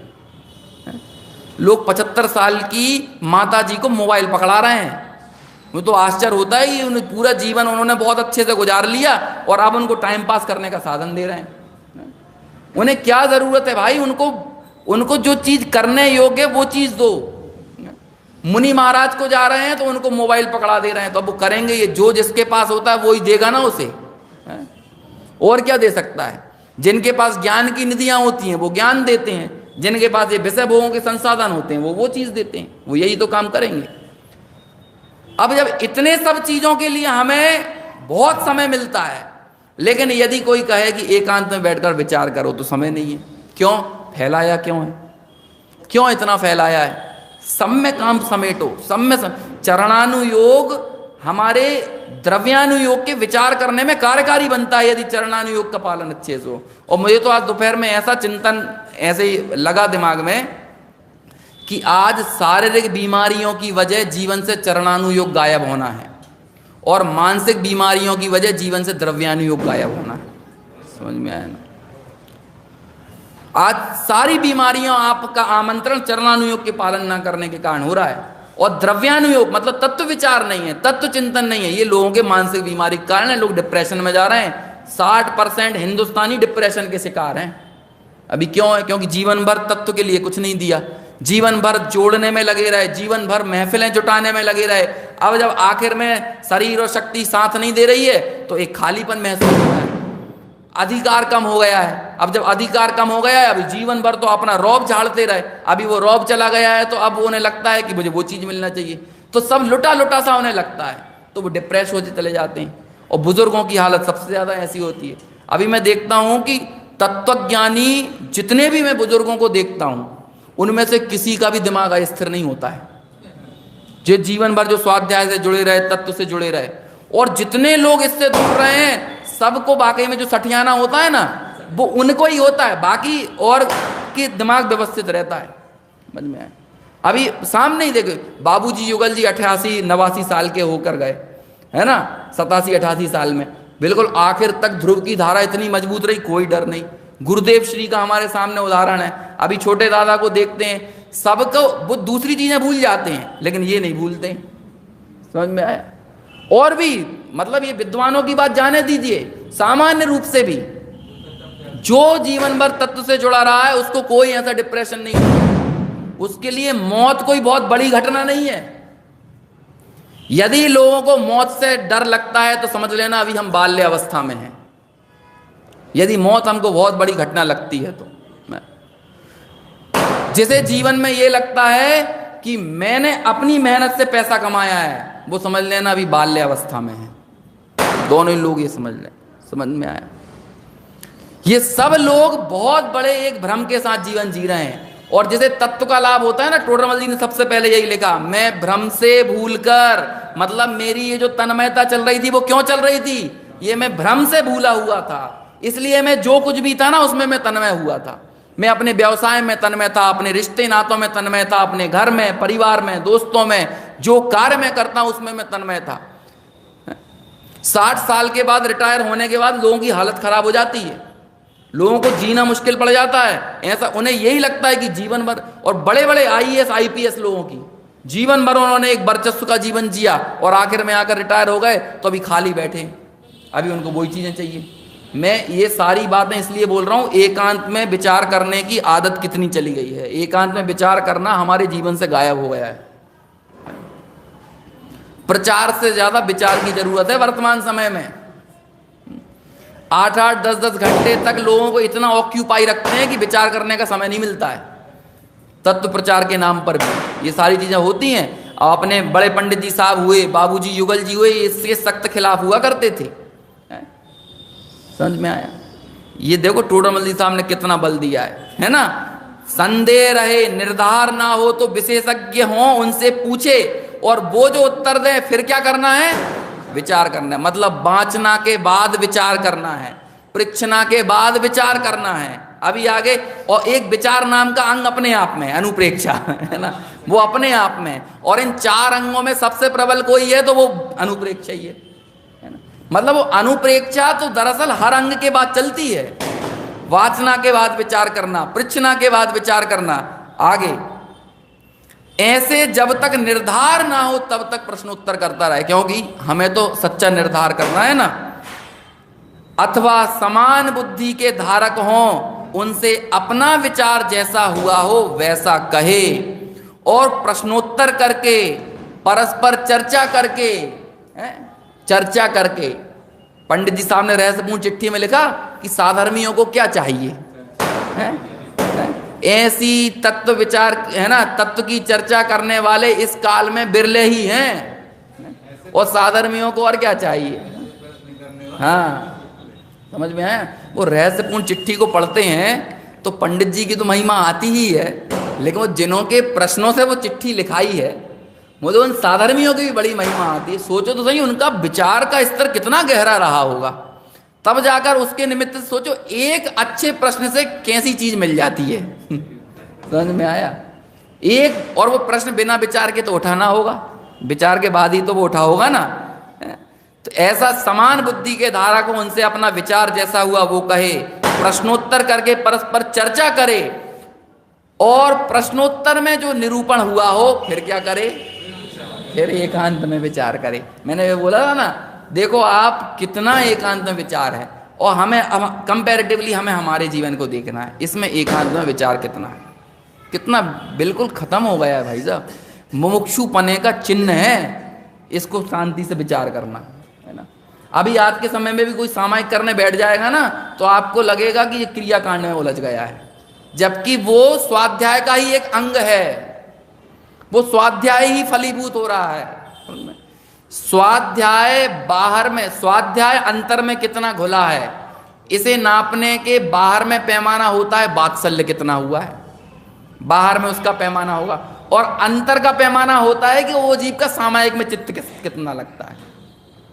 लोग 75 साल की माता जी को मोबाइल पकड़ा रहे हैं। वो तो आश्चर्य होता है कि पूरा जीवन उन्होंने बहुत अच्छे से गुजार लिया और अब उनको टाइम पास करने का साधन दे रहे हैं। उन्हें क्या जरूरत है भाई? उनको जो चीज करने योग्य वो चीज दो। मुनि महाराज को जा रहे हैं तो उनको मोबाइल पकड़ा दे रहे हैं, तो अब वो करेंगे ये, जो जिसके पास होता है वो ही देगा ना उसे। और क्या दे सकता है? जिनके पास ज्ञान की निधियां होती हैं वो ज्ञान देते हैं, जिनके पास ये विषय भोगों के संसाधन होते हैं वो चीज देते हैं, वो यही तो काम करेंगे। अब जब इतने सब चीजों के लिए हमें बहुत समय मिलता है, लेकिन यदि कोई कहे कि एकांत में बैठकर विचार करो तो समय नहीं है। क्यों फैलाया? क्यों है? क्यों इतना फैलाया है? सम्य काम समेटो, चरणानुयोग हमारे द्रव्यानुयोग के विचार करने में कार्यकारी बनता है यदि चरणानुयोग का पालन अच्छे से हो। और मुझे तो आज दोपहर में ऐसा चिंतन ऐसे ही लगा दिमाग में कि आज शारीरिक बीमारियों की वजह जीवन से चरणानुयोग गायब होना है और मानसिक बीमारियों की वजह जीवन से द्रव्यानुयोग गायब होना है। समझ में आया ना? आज सारी बीमारियां आपका आमंत्रण चरणानुयोग के पालन न करने के कारण हो रहा है। और द्रव्यानुयोग मतलब तत्व विचार नहीं है, तत्व चिंतन नहीं है, ये लोगों के मानसिक बीमारी के कारण है। लोग डिप्रेशन में जा रहे हैं। 60% हिंदुस्तानी डिप्रेशन के शिकार हैं। अभी क्यों है? क्योंकि जीवन भर तत्व के लिए कुछ नहीं दिया, जीवन भर जोड़ने में लगे रहे, जीवन भर महफिलें जुटाने में लगे रहे। अब जब आखिर में शरीर और शक्ति साथ नहीं दे रही है तो एक खालीपन महसूस होता है। अधिकार कम हो गया है। अब जब अधिकार कम हो गया है, अभी जीवन भर तो अपना रौब झाड़ते रहे, अभी वो रौब चला गया है तो अब उन्हें लगता है कि मुझे वो चीज मिलना चाहिए, तो सब लुटा लुटा सा उन्हें लगता है, तो वो डिप्रेस होते चले जाते हैं। और बुजुर्गों की हालत सबसे ज्यादा ऐसी होती है। अभी मैं देखता हूं कि तत्वज्ञानी जितने भी मैं बुजुर्गों को देखता हूं उनमें से किसी का भी दिमाग स्थिर नहीं होता है। जो जीवन भर जो स्वाध्याय से जुड़े रहे, तत्व से जुड़े रहे, और जितने लोग इससे दूर रहे हैं सबको वाकई में जो सठियाना होता है ना वो उनको ही होता है, बाकी और के दिमाग व्यवस्थित रहता है। समझ में आया? अभी सामने ही देखे बाबूजी युगल जी 88-89 साल के होकर गए, है ना, 87-88 साल में बिल्कुल आखिर तक ध्रुव की धारा इतनी मजबूत रही, कोई डर नहीं। गुरुदेव श्री का हमारे सामने उदाहरण है। अभी छोटे दादा को देखते हैं, सबको वो दूसरी चीजें भूल जाते हैं लेकिन ये नहीं भूलते। समझ में आया? और भी मतलब ये विद्वानों की बात जाने दीजिए, सामान्य रूप से भी जो जीवन भर तत्व से जुड़ा रहा है उसको कोई ऐसा डिप्रेशन नहीं है। उसके लिए मौत कोई बहुत बड़ी घटना नहीं है। यदि लोगों को मौत से डर लगता है तो समझ लेना अभी हम बाल्य अवस्था में हैं। यदि मौत हमको बहुत बड़ी घटना लगती है तो जिसे जीवन में ये लगता है कि मैंने अपनी मेहनत से पैसा कमाया है, वो समझ लेना अभी बाल्य अवस्था में है। दोनों ही लोग ये समझ लें। समझ में आया? ये सब लोग बहुत बड़े एक भ्रम के साथ जीवन जी रहे हैं। और जैसे तत्व का लाभ होता है ना, टोडरमल जी ने सबसे पहले यही लिखा, मैं भ्रम से भूलकर, मतलब मेरी ये जो तन्मयता चल रही थी वो क्यों चल रही थी? ये मैं भ्रम से भूला हुआ था, इसलिए मैं जो कुछ भी था ना उसमें मैं तन्मय हुआ था। मैं अपने व्यवसाय में तन्मय था, अपने रिश्ते नातों में तन्मय था, अपने घर में, परिवार में, दोस्तों में, जो कार्य मैं करता हूं उसमें मैं तन्मय था। 60 साल के बाद, रिटायर होने के बाद लोगों की हालत खराब हो जाती है, लोगों को जीना मुश्किल पड़ जाता है। ऐसा उन्हें यही लगता है कि जीवन भर, और बड़े बड़े IAS IPS लोगों की जीवन भर उन्होंने एक वर्चस्व का जीवन जिया और आखिर में आकर रिटायर हो गए तो अभी खाली बैठे, अभी उनको वही चीजें चाहिए। मैं ये सारी बातें इसलिए बोल रहा हूं, एकांत में विचार करने की आदत कितनी चली गई है। एकांत में विचार करना हमारे जीवन से गायब हो गया है। प्रचार से ज्यादा विचार की जरूरत है वर्तमान समय में। 8-8, 10-10 घंटे तक लोगों को इतना ऑक्यूपाई रखते हैं कि विचार करने का समय नहीं मिलता है। तत्व प्रचार के नाम पर भी ये सारी चीजें होती हैं। अब अपने बड़े पंडित जी साहब हुए, बाबूजी युगल जी हुए, इसके सख्त खिलाफ हुआ करते थे। समझ में आया? ये देखो टोडरमल जी साहब ने कितना बल दिया है ना। संदेह रहे, निर्धार ना हो तो विशेषज्ञ हों उनसे पूछे, और वो जो उत्तर दें फिर क्या करना है? विचार करना है। मतलब बांचना के बाद विचार करना है, परीक्षणा के बाद विचार करना है। अभी आगे और एक विचार नाम का अंग अपने आप में, अनुप्रेक्षा है ना, वो अपने आप में। और इन 4 अंगों में सबसे प्रबल कोई है तो वो अनुप्रेक्षा ही है ना। मतलब वो अनुप्रेक्षा तो दरअसल हर अंग के बाद चलती है। वाचना के बाद विचार करना, परीक्षणा के बाद विचार करना, आगे ऐसे जब तक निर्धार ना हो तब तक प्रश्नोत्तर करता रहे, क्योंकि हमें तो सच्चा निर्धार करना है ना। अथवा समान बुद्धि के धारक हों, उनसे अपना विचार जैसा हुआ हो वैसा कहे, और प्रश्नोत्तर करके, परस्पर चर्चा करके पंडित जी साहब ने रहस्यपूर्ण चिट्ठी में लिखा कि साधर्मियों को क्या चाहिए है? ऐसी तत्व विचार है ना, तत्व की चर्चा करने वाले इस काल में बिरले ही हैं, और साधर्मियों को और क्या चाहिए? हाँ, समझ में आया? वो रहस्यपूर्ण चिट्ठी को पढ़ते हैं तो पंडित जी की तो महिमा आती ही है, लेकिन वो जिन्हों के प्रश्नों से वो चिट्ठी लिखाई है, मुझे उन साधर्मियों की भी बड़ी महिमा आती है। सोचो तो सही, उनका विचार का स्तर कितना गहरा रहा होगा, तब जाकर उसके निमित्त सोचो एक अच्छे प्रश्न से कैसी चीज मिल जाती है। समझ में आया? एक, और वो प्रश्न बिना विचार के तो उठाना होगा, विचार के बाद ही तो वो उठा होगा ना। तो ऐसा समान बुद्धि के धारक हो, उनसे अपना विचार जैसा हुआ वो कहे, प्रश्नोत्तर करके परस्पर चर्चा करे, और प्रश्नोत्तर में जो निरूपण हुआ हो फिर क्या करे? फिर एकांत में विचार करे। मैंने ये बोला था ना, देखो आप कितना एकांत में विचार है, और हमें कंपैरेटिवली हमें हमारे जीवन को देखना है, इसमें एकांत में विचार कितना है, कितना बिल्कुल खत्म हो गया है भाई साहब। मुमुक्षुपने का चिन्ह है इसको शांति से विचार करना, है ना। अभी आज के समय में भी कोई सामायिक करने बैठ जाएगा ना तो आपको लगेगा कि ये क्रियाकांड में उलझ गया है, जबकि वो स्वाध्याय का ही एक अंग है, वो स्वाध्याय ही फलीभूत हो रहा है। स्वाध्याय बाहर में, स्वाध्याय अंतर में कितना घुला है, इसे नापने के बाहर में पैमाना होता है वात्सल्य कितना हुआ है, बाहर में उसका पैमाना होगा, और अंतर का पैमाना होता है कि वो जीव का सामायिक में चित्त कितना लगता है।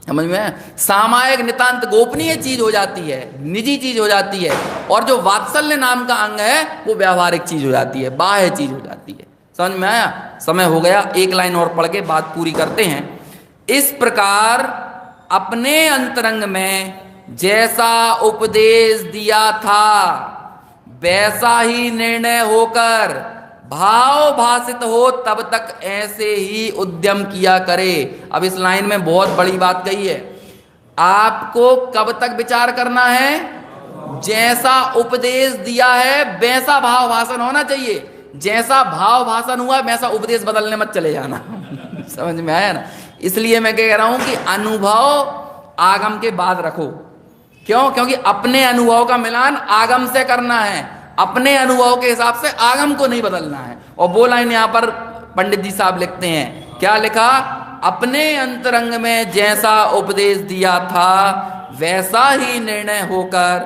समझ में? सामायिक नितांत गोपनीय चीज हो जाती है, निजी चीज हो जाती है, और जो वात्सल्य नाम का अंग है वो व्यावहारिक चीज हो जाती है, बाह्य चीज हो जाती है। समझ में आया? समय हो गया, एक लाइन और पढ़ के बात पूरी करते हैं। इस प्रकार अपने अंतरंग में जैसा उपदेश दिया था वैसा ही निर्णय होकर भाव भाषित हो तब तक ऐसे ही उद्यम किया करे। अब इस लाइन में बहुत बड़ी बात कही है। आपको कब तक विचार करना है? जैसा उपदेश दिया है वैसा भाव भाषण होना चाहिए। जैसा भाव भाषण हुआ वैसा उपदेश बदलने मत चले जाना। समझ में आया ना? इसलिए मैं कह रहा हूं कि अनुभव आगम के बाद रखो। क्यों? क्योंकि अपने अनुभव का मिलान आगम से करना है, अपने अनुभव के हिसाब से आगम को नहीं बदलना है। और वो लाइन यहां पर पंडित जी साहब लिखते हैं, क्या लिखा? अपने अंतरंग में जैसा उपदेश दिया था वैसा ही निर्णय होकर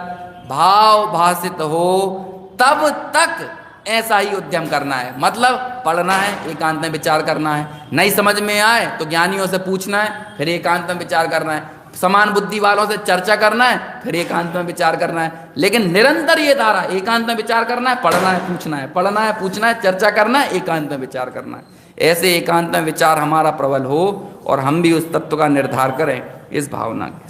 भाव भाषित हो तब तक ऐसा ही उद्यम करना है। मतलब पढ़ना है, एकांत में विचार करना है, नहीं समझ में आए तो ज्ञानियों से पूछना है, फिर एकांत में विचार करना है, समान बुद्धि वालों से चर्चा करना है, फिर एकांत में विचार करना है। लेकिन निरंतर ये धारा, एकांत में विचार करना है, पढ़ना है, पूछना है, पढ़ना है, पूछना है, चर्चा करना है, एकांत में विचार करना है। ऐसे एकांत में विचार हमारा प्रबल हो और हम भी उस तत्व का निर्धार करें, इस भावना के